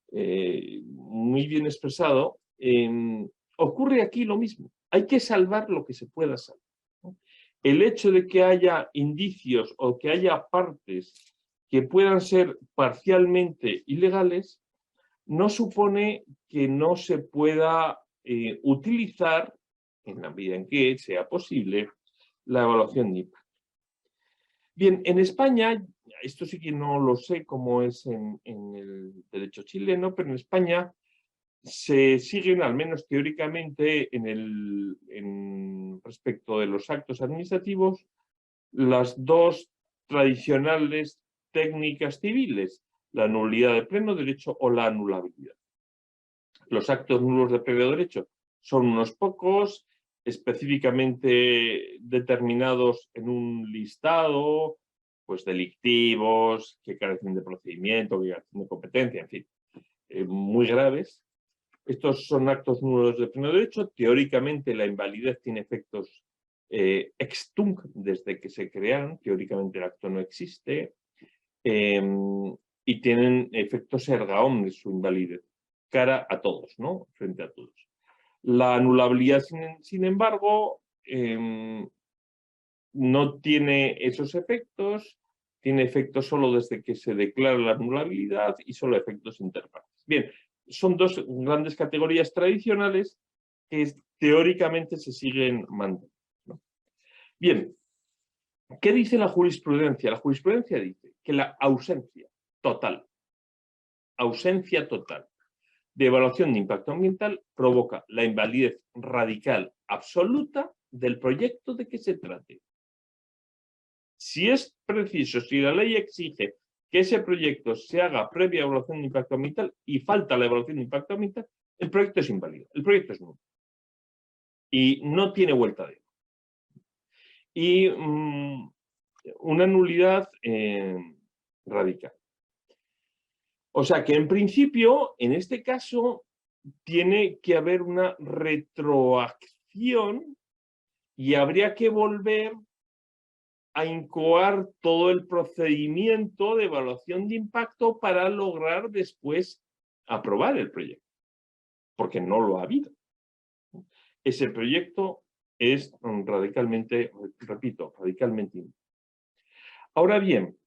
Speaker 2: muy bien expresado, ocurre aquí lo mismo. Hay que salvar lo que se pueda salvar, ¿no? El hecho de que haya indicios o que haya partes que puedan ser parcialmente ilegales no supone que no se pueda utilizar, en la medida en que sea posible, la evaluación de impacto. Bien, en España, esto sí que no lo sé cómo es en el derecho chileno, pero en España se siguen, al menos teóricamente, respecto de los actos administrativos, las dos tradicionales técnicas civiles, la nulidad de pleno derecho o la anulabilidad. Los actos nulos de pleno derecho son unos pocos, específicamente determinados en un listado, pues delictivos, que carecen de procedimiento, que carecen de competencia, en fin, muy graves. Estos son actos nulos de pleno derecho. Teóricamente la invalidez tiene efectos ex tunc desde que se crearon. Teóricamente el acto no existe. Y tienen efectos erga omnes su invalidez, cara a todos, ¿no? Frente a todos. La anulabilidad, sin embargo, no tiene esos efectos, tiene efectos solo desde que se declara la anulabilidad y solo efectos interpartes. Bien, son dos grandes categorías tradicionales que teóricamente se siguen manteniendo, ¿no? Bien, ¿qué dice la jurisprudencia? La jurisprudencia dice que la ausencia total de evaluación de impacto ambiental provoca la invalidez radical absoluta del proyecto de que se trate. Si es preciso, si la ley exige que ese proyecto se haga previa evaluación de impacto ambiental y falta la evaluación de impacto ambiental, el proyecto es inválido, el proyecto es nulo. Y no tiene vuelta de ello. Y una nulidad radical. O sea que en principio, en este caso, tiene que haber una retroacción y habría que volver a incoar todo el procedimiento de evaluación de impacto para lograr después aprobar el proyecto, porque no lo ha habido. Ese proyecto es radicalmente, repito, radicalmente inválido. Ahora bien,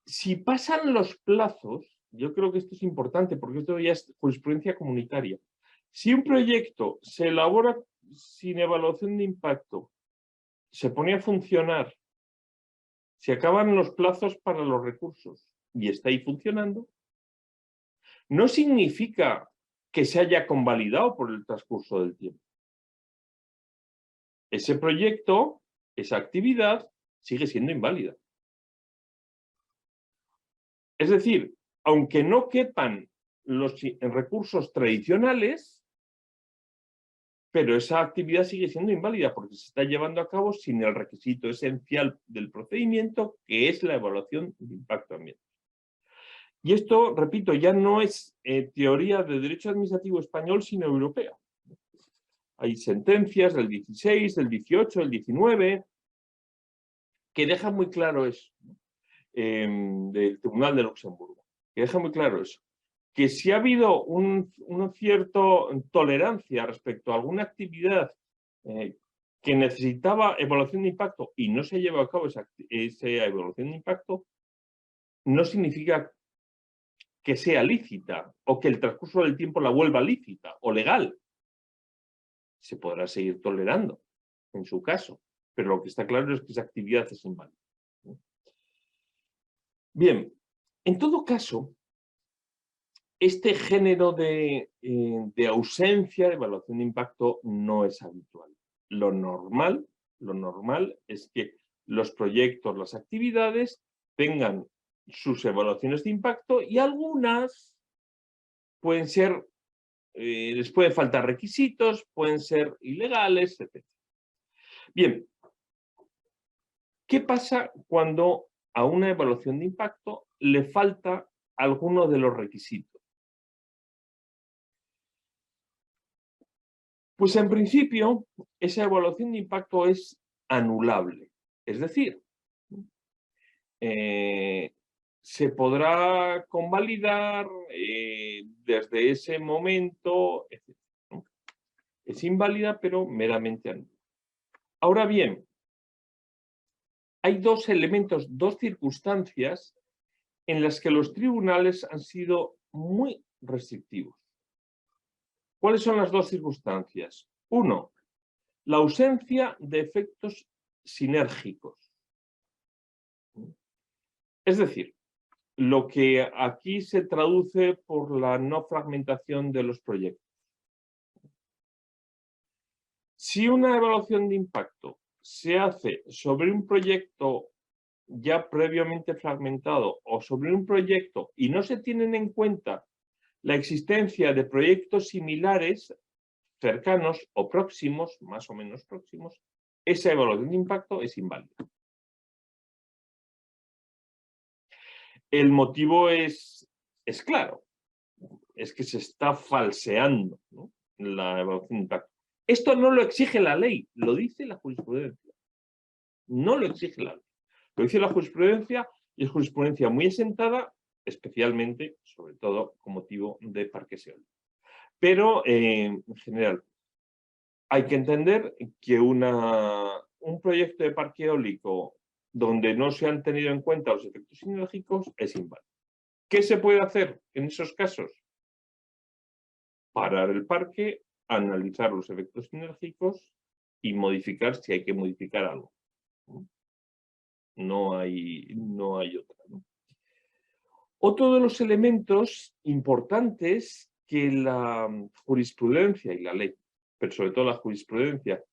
Speaker 2: si pasan los plazos, yo creo que esto es importante porque esto ya es jurisprudencia comunitaria. Si un proyecto se elabora sin evaluación de impacto, se pone a funcionar, se acaban los plazos para los recursos y está ahí funcionando, no significa que se haya convalidado por el transcurso del tiempo. Ese proyecto, esa actividad, sigue siendo inválida. Es decir, aunque no quepan los recursos tradicionales, pero esa actividad sigue siendo inválida porque se está llevando a cabo sin el requisito esencial del procedimiento, que es la evaluación de impacto ambiental. Y esto, repito, ya no es teoría de derecho administrativo español, sino europea. Hay sentencias del 16, del 18, del 19, que dejan muy claro eso, del Tribunal de Luxemburgo, que deja muy claro eso, que si ha habido una cierta tolerancia respecto a alguna actividad que necesitaba evaluación de impacto y no se lleva a cabo esa evaluación de impacto, no significa que sea lícita o que el transcurso del tiempo la vuelva lícita o legal. Se podrá seguir tolerando en su caso, pero lo que está claro es que esa actividad es inválida. Bien, en todo caso, este género de ausencia de evaluación de impacto no es habitual. Lo normal es que los proyectos, las actividades tengan sus evaluaciones de impacto y algunas pueden ser, les pueden faltar requisitos, pueden ser ilegales, etc. Bien, ¿qué pasa cuando a una evaluación de impacto le falta alguno de los requisitos? Pues en principio, esa evaluación de impacto es anulable. Es decir, se podrá convalidar desde ese momento, etc., ¿no? Es inválida, pero meramente anulable. Ahora bien, hay dos elementos, dos circunstancias en las que los tribunales han sido muy restrictivos. ¿Cuáles son las dos circunstancias? Uno, la ausencia de efectos sinérgicos. Es decir, lo que aquí se traduce por la no fragmentación de los proyectos. Si una evaluación de impacto se hace sobre un proyecto ya previamente fragmentado o sobre un proyecto y no se tienen en cuenta la existencia de proyectos similares, cercanos o próximos, más o menos próximos, esa evaluación de impacto es inválida. El motivo es claro, es que se está falseando, ¿no?, la evaluación de impacto. Esto no lo exige la ley, lo dice la jurisprudencia. No lo exige la ley. Lo dice la jurisprudencia y es jurisprudencia muy asentada, especialmente, sobre todo, con motivo de parques eólicos. Pero, en general, hay que entender que un proyecto de parque eólico donde no se han tenido en cuenta los efectos sinérgicos es inválido. ¿Qué se puede hacer en esos casos? Parar el parque, analizar los efectos sinérgicos y modificar si hay que modificar algo. No hay otra, ¿no? Otro de los elementos importantes que la jurisprudencia y la ley, pero sobre todo la jurisprudencia,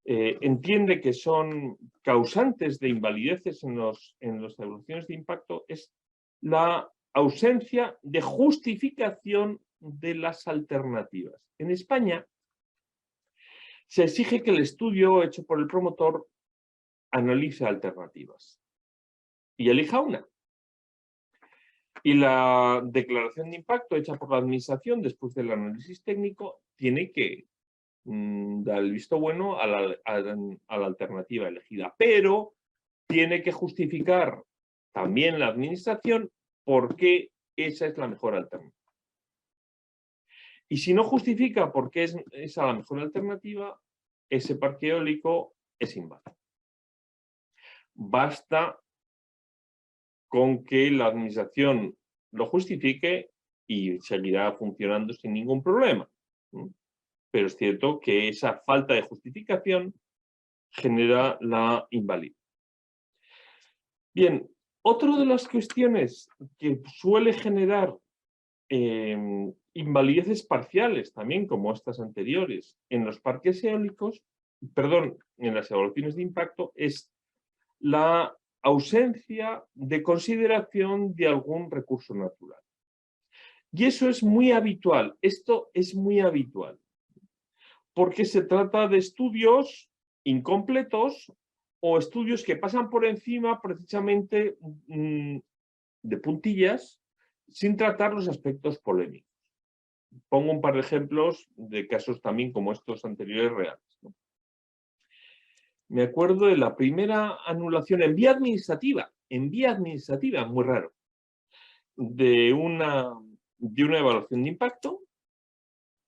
Speaker 2: entiende que son causantes de invalideces en las evaluaciones de impacto es la ausencia de justificación de las alternativas. En España se exige que el estudio hecho por el promotor analice alternativas y elija una. Y la declaración de impacto hecha por la administración después del análisis técnico tiene que dar el visto bueno a la alternativa elegida, pero tiene que justificar también la administración por qué esa es la mejor alternativa. Y si no justifica por qué es esa la mejor alternativa, ese parque eólico es inválido. Basta con que la administración lo justifique y seguirá funcionando sin ningún problema. Pero es cierto que esa falta de justificación genera la invalidez. Bien, otra de las cuestiones que suele generar invalideces parciales, también como estas anteriores, en los parques eólicos, perdón, en las evaluaciones de impacto, es la ausencia de consideración de algún recurso natural. Y eso es muy habitual, esto es muy habitual, porque se trata de estudios incompletos o estudios que pasan por encima precisamente de puntillas sin tratar los aspectos polémicos. Pongo un par de ejemplos de casos también como estos anteriores reales, ¿no? Me acuerdo de la primera anulación en vía administrativa, muy raro, de una evaluación de impacto,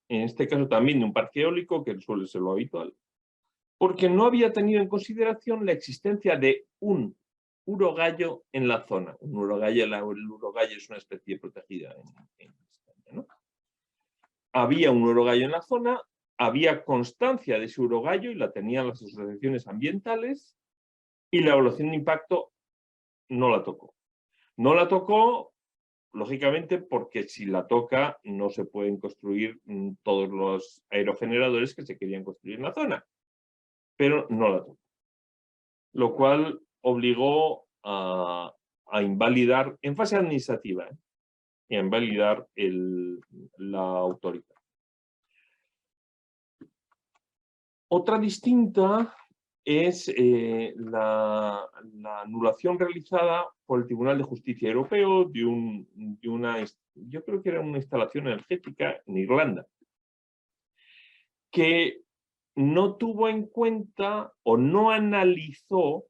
Speaker 2: en este caso también de un parque eólico, que suele ser lo habitual, porque no había tenido en consideración la existencia de un urogallo en la zona. El urogallo es una especie protegida en España, ¿no? Había un urogallo en la zona, había constancia de ese urogallo y la tenían las asociaciones ambientales y la evaluación de impacto no la tocó. No la tocó, lógicamente, porque si la toca no se pueden construir todos los aerogeneradores que se querían construir en la zona, pero no la tocó. Lo cual obligó a invalidar, en fase administrativa, y a invalidar la autoridad. Otra distinta es la anulación realizada por el Tribunal de Justicia Europeo de una, yo creo que era una instalación energética en Irlanda. que no tuvo en cuenta o no analizó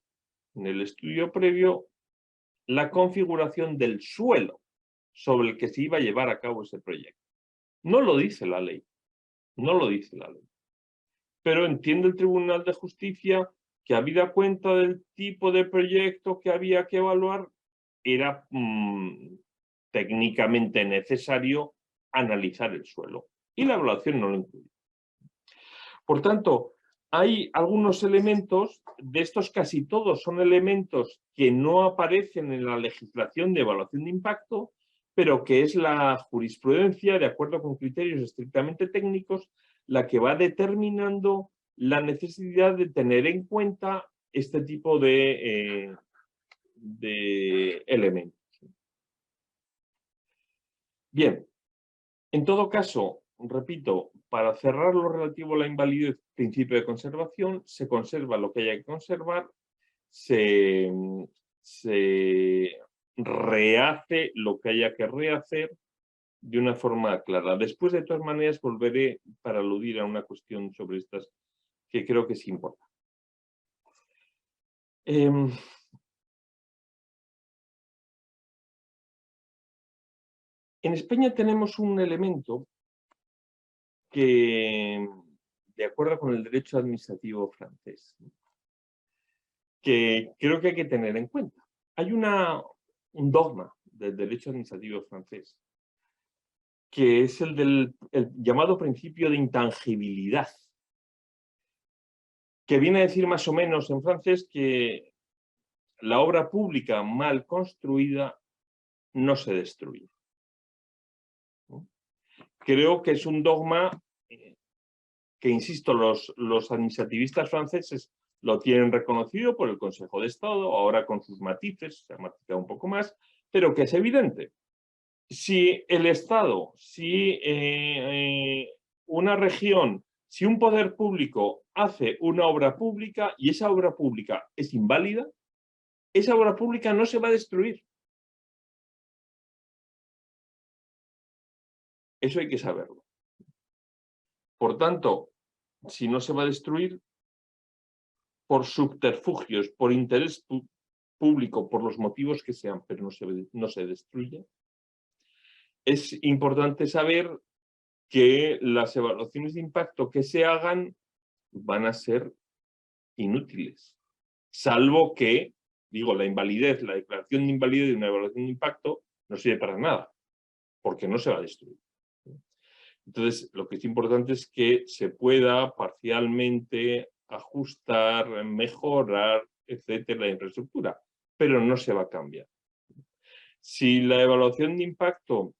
Speaker 2: en el estudio previo la configuración del suelo sobre el que se iba a llevar a cabo ese proyecto. No lo dice la ley, no lo dice la ley. Pero entiende el Tribunal de Justicia que, habida cuenta del tipo de proyecto que había que evaluar, era técnicamente necesario analizar el suelo. Y la evaluación no lo incluye. Por tanto, hay algunos elementos, de estos casi todos son elementos que no aparecen en la legislación de evaluación de impacto, pero que es la jurisprudencia, de acuerdo con criterios estrictamente técnicos, la que va determinando la necesidad de tener en cuenta este tipo de elementos. Bien, en todo caso, repito, para cerrar lo relativo a la invalidez, principio de conservación, se conserva lo que haya que conservar, se rehace lo que haya que rehacer de una forma clara. Después, de todas maneras, volveré para aludir a una cuestión sobre estas que creo que es importante. En España tenemos un elemento que, de acuerdo con el derecho administrativo francés, que creo que hay que tener en cuenta. Hay un dogma del derecho administrativo francés, que es el llamado principio de intangibilidad, que viene a decir más o menos en francés que la obra pública mal construida no se destruye. Creo que es un dogma que, insisto, los administrativistas franceses lo tienen reconocido por el Consejo de Estado, ahora con sus matices, se ha matizado un poco más, pero que es evidente. Si el Estado, si una región, si un poder público hace una obra pública y esa obra pública es inválida, esa obra pública no se va a destruir. Eso hay que saberlo. Por tanto, si no se va a destruir, por subterfugios, por interés público, por los motivos que sean, pero no se destruye, es importante saber que las evaluaciones de impacto que se hagan van a ser inútiles, salvo que, digo, la invalidez, la declaración de invalidez de una evaluación de impacto no sirve para nada, porque no se va a destruir. Entonces, lo que es importante es que se pueda parcialmente ajustar, mejorar, etcétera, la infraestructura, pero no se va a cambiar. Si la evaluación de impacto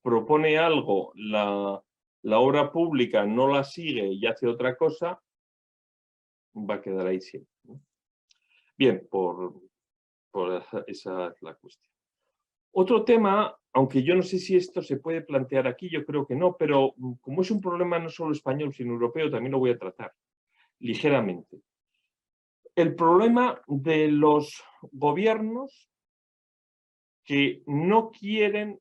Speaker 2: propone algo, la obra pública no la sigue y hace otra cosa, va a quedar ahí siempre. Bien, esa es la cuestión. Otro tema, aunque yo no sé si esto se puede plantear aquí, yo creo que no, pero como es un problema no solo español, sino europeo, también lo voy a tratar ligeramente. El problema de los gobiernos que no quieren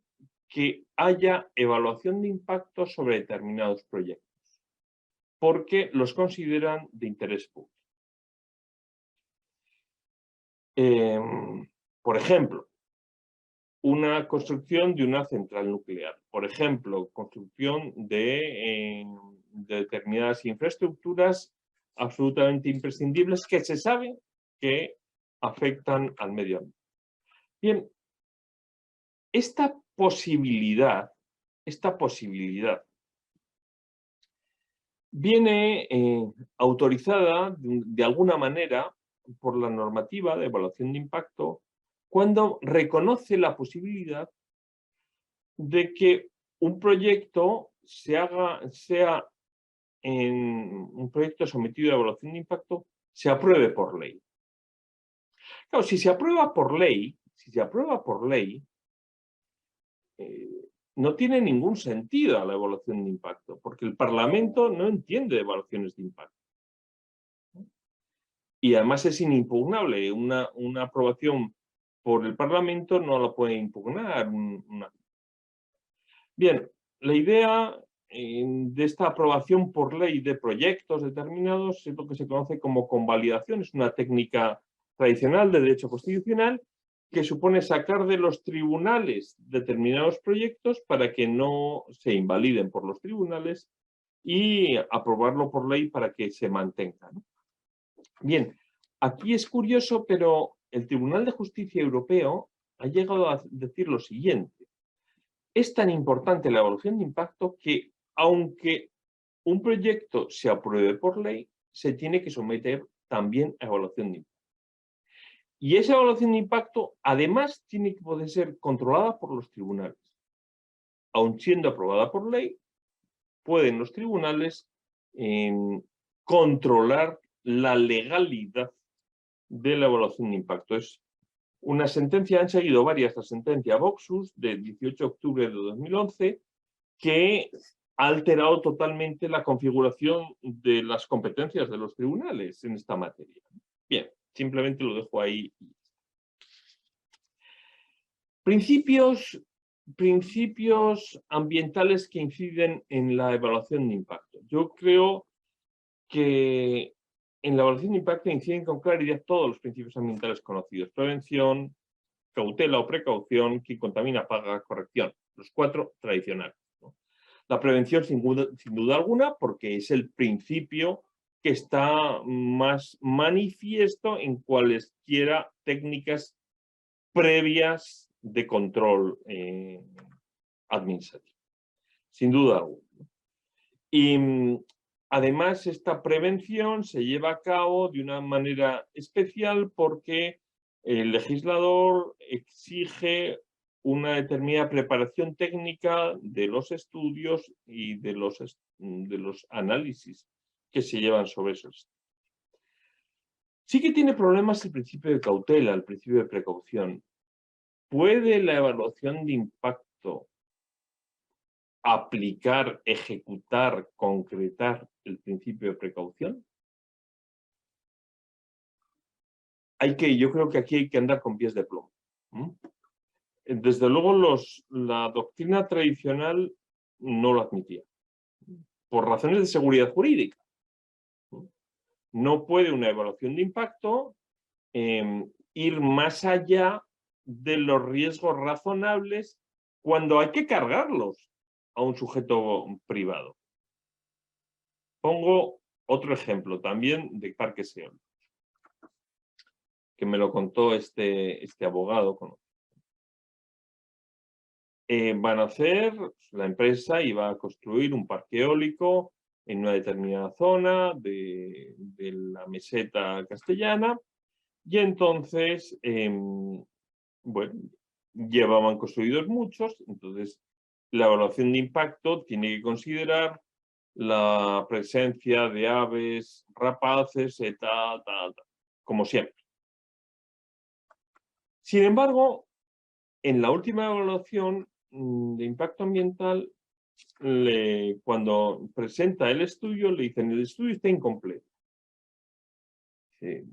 Speaker 2: que haya evaluación de impacto sobre determinados proyectos, porque los consideran de interés público. Por ejemplo, una construcción de una central nuclear. Por ejemplo, construcción de determinadas infraestructuras absolutamente imprescindibles que se sabe que afectan al medio ambiente. Bien, esta posibilidad viene autorizada de alguna manera por la normativa de evaluación de impacto cuando reconoce la posibilidad de que un proyecto sea en un proyecto sometido a evaluación de impacto, se apruebe por ley. Claro, si se aprueba por ley, no tiene ningún sentido la evaluación de impacto, porque el Parlamento no entiende de evaluaciones de impacto. Y además es inimpugnable. Una aprobación por el Parlamento no la puede impugnar. Bien, la idea de esta aprobación por ley de proyectos determinados es lo que se conoce como convalidación. Es una técnica tradicional de derecho constitucional que supone sacar de los tribunales determinados proyectos para que no se invaliden por los tribunales y aprobarlo por ley para que se mantenga, ¿no? Bien, aquí es curioso, pero el Tribunal de Justicia Europeo ha llegado a decir lo siguiente. Es tan importante la evaluación de impacto que, aunque un proyecto se apruebe por ley, se tiene que someter también a evaluación de impacto. Y esa evaluación de impacto, además, tiene que poder ser controlada por los tribunales. Aun siendo aprobada por ley, pueden los tribunales controlar la legalidad de la evaluación de impacto. Es una sentencia, han seguido varias, la sentencia Voxus del 18 de octubre de 2011, que ha alterado totalmente la configuración de las competencias de los tribunales en esta materia. Bien, simplemente lo dejo ahí. Principios ambientales que inciden en la evaluación de impacto. Yo creo que en la evaluación de impacto inciden con claridad todos los principios ambientales conocidos. Prevención, cautela o precaución, quien contamina paga, corrección. Los 4 tradicionales, ¿no? La prevención sin duda alguna, porque es el principio que está más manifiesto en cualesquiera técnicas previas de control administrativo. Sin duda alguna. Y además esta prevención se lleva a cabo de una manera especial porque el legislador exige una determinada preparación técnica de los estudios y de los análisis que se llevan sobre esos. Sí que tiene problemas el principio de cautela, el principio de precaución. ¿Puede la evaluación de impacto aplicar, ejecutar, concretar el principio de precaución? Yo creo que aquí hay que andar con pies de plomo. Desde luego la doctrina tradicional no lo admitía, por razones de seguridad jurídica. No puede una evaluación de impacto ir más allá de los riesgos razonables cuando hay que cargarlos a un sujeto privado. Pongo otro ejemplo también de parques eólicos, que me lo contó este abogado. Van a hacer, la empresa iba a construir un parque eólico en una determinada zona de la meseta castellana y entonces, bueno, llevaban construidos muchos, entonces la evaluación de impacto tiene que considerar la presencia de aves rapaces, como siempre. Sin embargo, en la última evaluación de impacto ambiental, cuando presenta el estudio, le dicen el estudio está incompleto. Dice,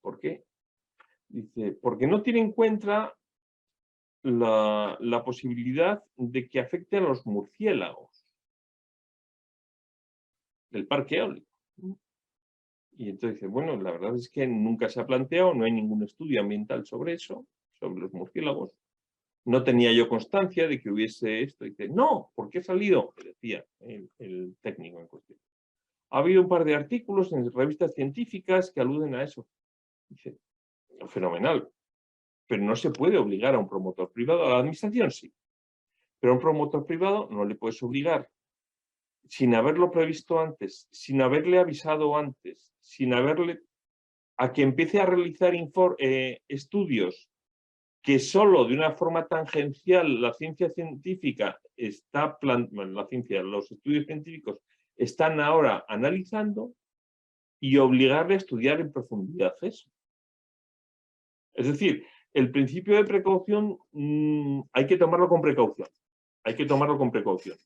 Speaker 2: ¿por qué? Dice, porque no tiene en cuenta la posibilidad de que afecte a los murciélagos del parque eólico. Y entonces dice, bueno, la verdad es que nunca se ha planteado, no hay ningún estudio ambiental sobre eso, sobre los murciélagos. No tenía yo constancia de que hubiese esto. Y dice, no, ¿por qué ha salido? Decía el técnico en cuestión. Ha habido un par de artículos en revistas científicas que aluden a eso. Dice, fenomenal, pero no se puede obligar a un promotor privado, a la administración sí, pero a un promotor privado no le puedes obligar sin haberlo previsto antes, sin haberle avisado antes, sin haberle a que empiece a realizar estudios que solo de una forma tangencial la ciencia científica los estudios científicos están ahora analizando y obligarle a estudiar en profundidad eso. Es decir, el principio de precaución hay que tomarlo con precaución. Hay que tomarlo con precaución.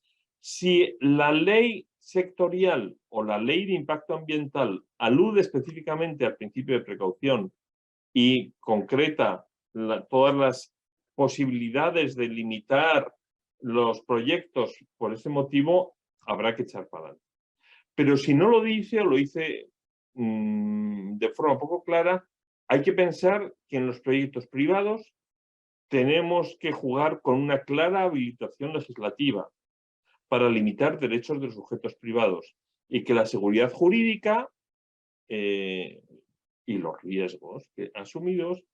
Speaker 2: Si la ley sectorial o la ley de impacto ambiental alude específicamente al principio de precaución y concreta todas las posibilidades de limitar los proyectos, por ese motivo, habrá que echar para adelante. Pero si no lo dice o lo dice de forma poco clara, hay que pensar que en los proyectos privados tenemos que jugar con una clara habilitación legislativa para limitar derechos de los sujetos privados y que la seguridad jurídica y los riesgos asumidos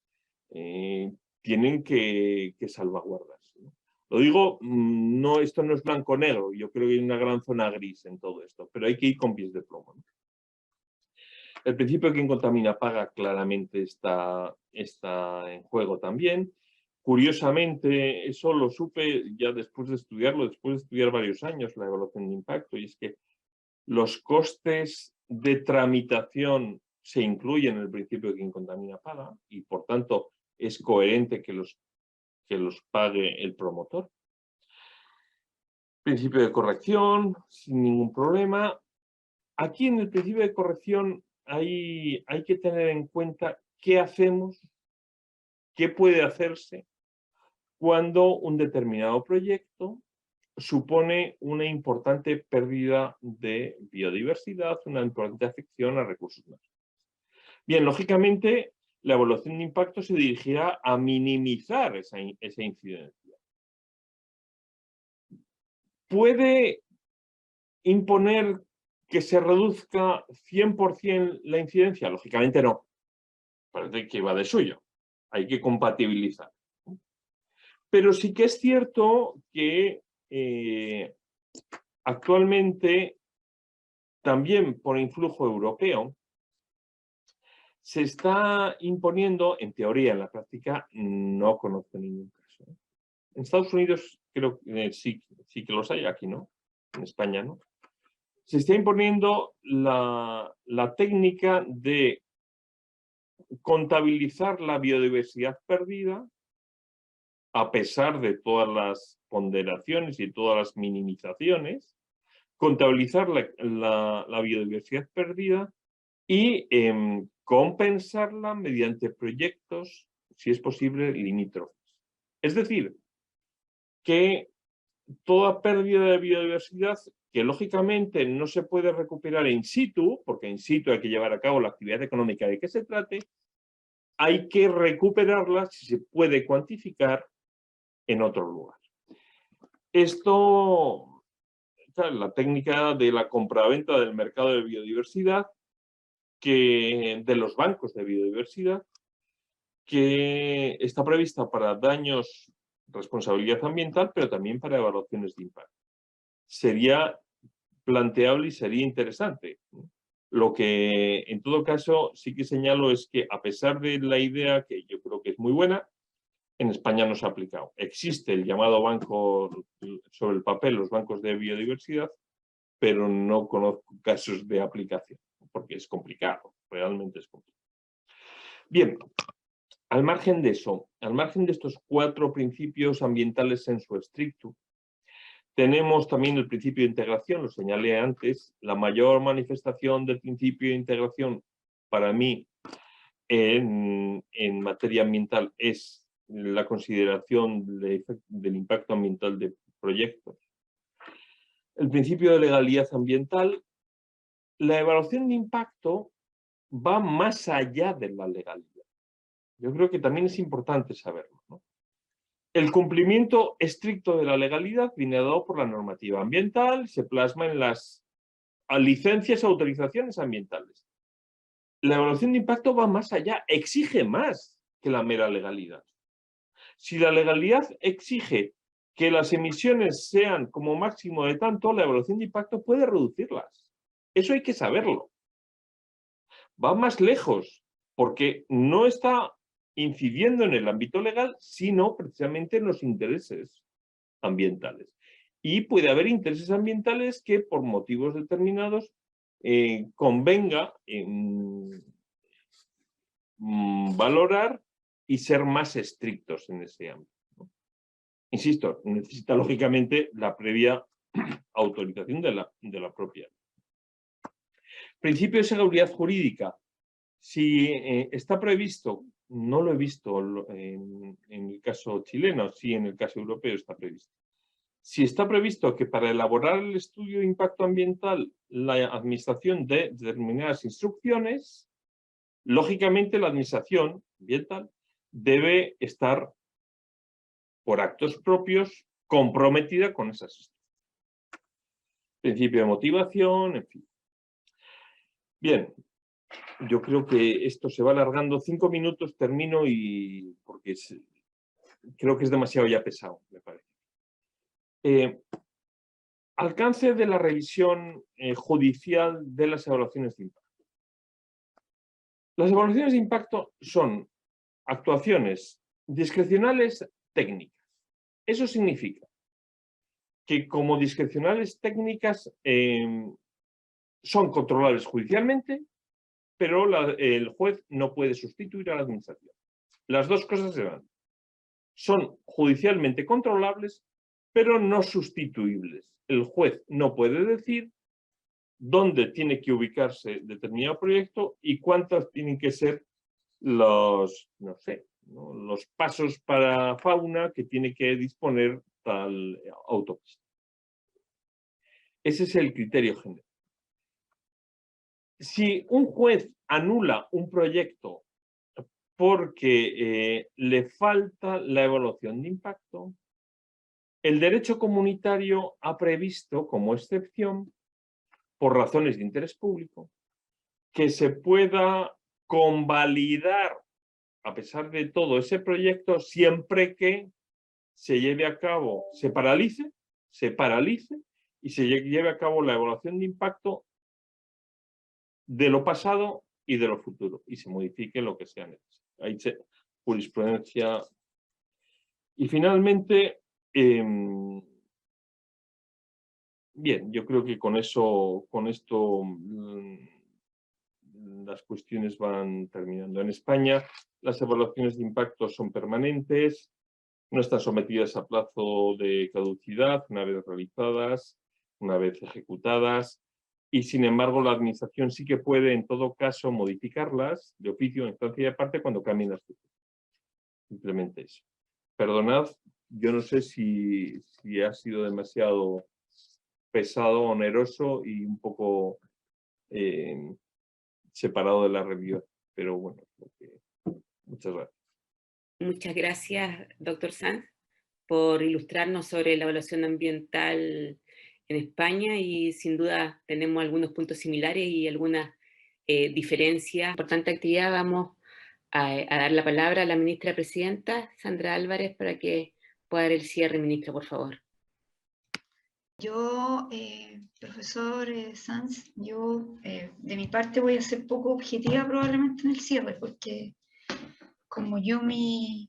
Speaker 2: tienen que salvaguardarse, ¿no? Lo digo, no, esto no es blanco-negro, yo creo que hay una gran zona gris en todo esto, pero hay que ir con pies de plomo, ¿no? El principio de quien contamina paga claramente está en juego también. Curiosamente, eso lo supe ya después de estudiarlo, después de estudiar varios años la evaluación de impacto, y es que los costes de tramitación se incluyen en el principio de quien contamina paga y, por tanto, es coherente que los pague el promotor. Principio de corrección, sin ningún problema. Aquí en el principio de corrección hay que tener en cuenta qué hacemos, qué puede hacerse cuando un determinado proyecto supone una importante pérdida de biodiversidad, una importante afección a recursos naturales. Bien, lógicamente, la evaluación de impacto se dirigirá a minimizar esa incidencia. ¿Puede imponer que se reduzca 100% la incidencia? Lógicamente no. Parece que va de suyo. Hay que compatibilizar. Pero sí que es cierto que actualmente, también por influjo europeo, se está imponiendo, en teoría, en la práctica, no conozco ningún caso. En Estados Unidos creo que sí que los hay, aquí no, en España no. Se está imponiendo la técnica de contabilizar la biodiversidad perdida a pesar de todas las ponderaciones y todas las minimizaciones, contabilizar la biodiversidad perdida y compensarla mediante proyectos, si es posible, limítrofes. Es decir, que toda pérdida de biodiversidad, que lógicamente no se puede recuperar in situ, porque in situ hay que llevar a cabo la actividad económica de que se trate, hay que recuperarla, si se puede cuantificar, en otro lugar. Esto, la técnica de la compraventa del mercado de biodiversidad, de los bancos de biodiversidad, que está prevista para daños, responsabilidad ambiental, pero también para evaluaciones de impacto. Sería planteable y sería interesante. Lo que, en todo caso, sí que señalo es que, a pesar de la idea, que yo creo que es muy buena, en España no se ha aplicado. Existe el llamado banco, sobre el papel, los bancos de biodiversidad, pero no conozco casos de aplicación, porque es complicado, realmente es complicado. Bien, al margen de eso, al margen de estos 4 principios ambientales sensu stricto, tenemos también el principio de integración, lo señalé antes. La mayor manifestación del principio de integración para mí en materia ambiental es la consideración del impacto ambiental de proyectos. El principio de legalidad ambiental. La evaluación de impacto va más allá de la legalidad. Yo creo que también es importante saberlo, ¿no? El cumplimiento estricto de la legalidad viene dado por la normativa ambiental, se plasma en las licencias o autorizaciones ambientales. La evaluación de impacto va más allá, exige más que la mera legalidad. Si la legalidad exige que las emisiones sean como máximo de tanto, la evaluación de impacto puede reducirlas. Eso hay que saberlo. Va más lejos, porque no está incidiendo en el ámbito legal, sino precisamente en los intereses ambientales. Y puede haber intereses ambientales que, por motivos determinados, convenga valorar y ser más estrictos en ese ámbito, ¿no? Insisto, necesita lógicamente la previa autorización de la propia. Principio de seguridad jurídica. Si está previsto, no lo he visto en el caso chileno, sí en el caso europeo está previsto. si está previsto que para elaborar el estudio de impacto ambiental la administración dé determinadas instrucciones, lógicamente la administración ambiental debe estar por actos propios comprometida con esas instrucciones. Principio de motivación, en fin. Bien, yo creo que esto se va alargando. 5 minutos, termino, y porque creo que es demasiado ya pesado, me parece. Alcance de la revisión judicial de las evaluaciones de impacto. Las evaluaciones de impacto son actuaciones discrecionales técnicas. Eso significa que como discrecionales técnicas son controlables judicialmente, pero el juez no puede sustituir a la administración. Las dos cosas se dan. Son judicialmente controlables, pero no sustituibles. El juez no puede decir dónde tiene que ubicarse determinado proyecto y cuántos tienen que ser los, no sé, ¿no?, los pasos para fauna que tiene que disponer tal autopista. Ese es el criterio general. Si un juez anula un proyecto porque le falta la evaluación de impacto, el derecho comunitario ha previsto como excepción, por razones de interés público, que se pueda convalidar, a pesar de todo, ese proyecto siempre que se lleve a cabo, se paralice y se lleve a cabo la evaluación de impacto de lo pasado y de lo futuro, y se modifique lo que sea necesario. Hay jurisprudencia. Y finalmente, bien, yo creo que con esto las cuestiones van terminando. En España, las evaluaciones de impacto son permanentes, no están sometidas a plazo de caducidad una vez realizadas, una vez ejecutadas, y sin embargo la administración sí que puede en todo caso modificarlas de oficio, en instancia y aparte, cuando cambien las circunstancias. Simplemente eso. Perdonad, yo no sé si ha sido demasiado pesado, oneroso y un poco separado de la review, pero bueno, muchas gracias.
Speaker 1: Muchas gracias, doctor Sanz, por ilustrarnos sobre la evaluación ambiental en España, y sin duda tenemos algunos puntos similares y algunas diferencias. Importante actividad. Vamos a dar la palabra a la ministra presidenta, Sandra Álvarez, para que pueda dar el cierre. Ministra, por favor.
Speaker 3: Yo, profesor Sanz, yo de mi parte voy a ser poco objetiva probablemente en el cierre, porque como yo mi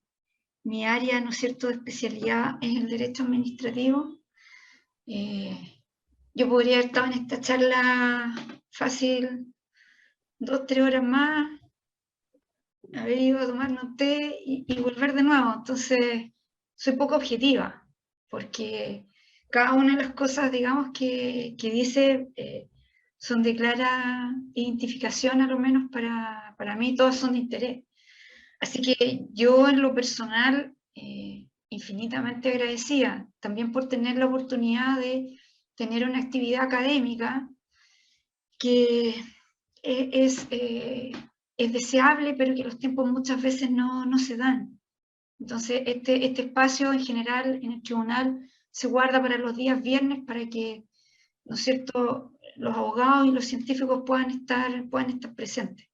Speaker 3: área, ¿no es cierto?, de especialidad es el derecho administrativo, yo podría haber estado en esta charla fácil 2-3 horas más, haber ido a tomarme un té y volver de nuevo. Entonces, soy poco objetiva, porque cada una de las cosas, digamos, que dice son de clara identificación, a lo menos para mí, todas son de interés. Así que yo, en lo personal, infinitamente agradecida también por tener la oportunidad de tener una actividad académica que es deseable, pero que los tiempos muchas veces no se dan. Entonces, este espacio en general en el tribunal se guarda para los días viernes, para que, ¿no es cierto?, los abogados y los científicos puedan estar presentes.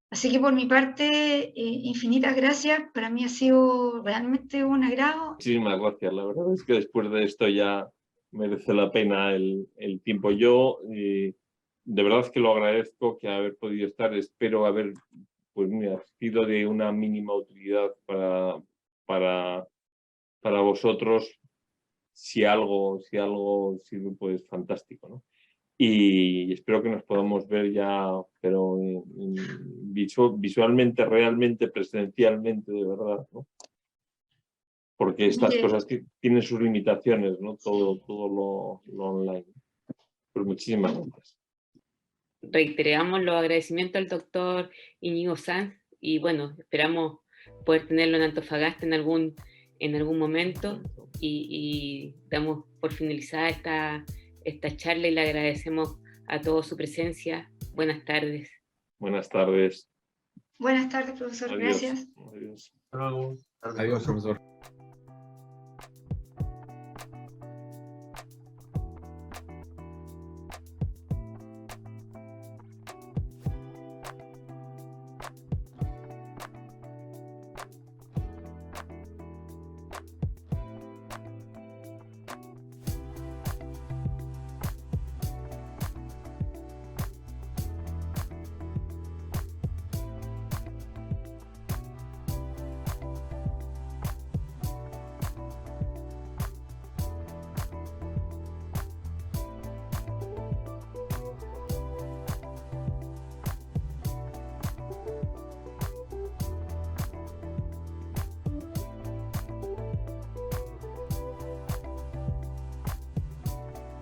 Speaker 3: Así que por mi parte, infinitas gracias. Para mí ha sido realmente un agrado.
Speaker 2: Muchísimas gracias. La verdad es que después de esto ya merece la pena el tiempo. Yo de verdad que lo agradezco, que haber podido estar. Espero haber sido de una mínima utilidad para vosotros. Si algo sirve, pues fantástico, ¿no? Y espero que nos podamos ver ya, pero visualmente, realmente, presencialmente, de verdad, ¿no? Porque estas cosas tienen sus limitaciones, ¿no? Todo lo online. Pues muchísimas gracias.
Speaker 1: Reiteramos los agradecimientos al doctor Íñigo Sanz, y bueno, esperamos poder tenerlo en Antofagasta en algún en algún momento y damos por finalizada esta charla y le agradecemos a todos su presencia. Buenas tardes.
Speaker 2: Buenas tardes.
Speaker 3: Buenas tardes, profesor.
Speaker 2: Adiós.
Speaker 3: Gracias.
Speaker 2: Adiós.
Speaker 4: Adiós, profesor.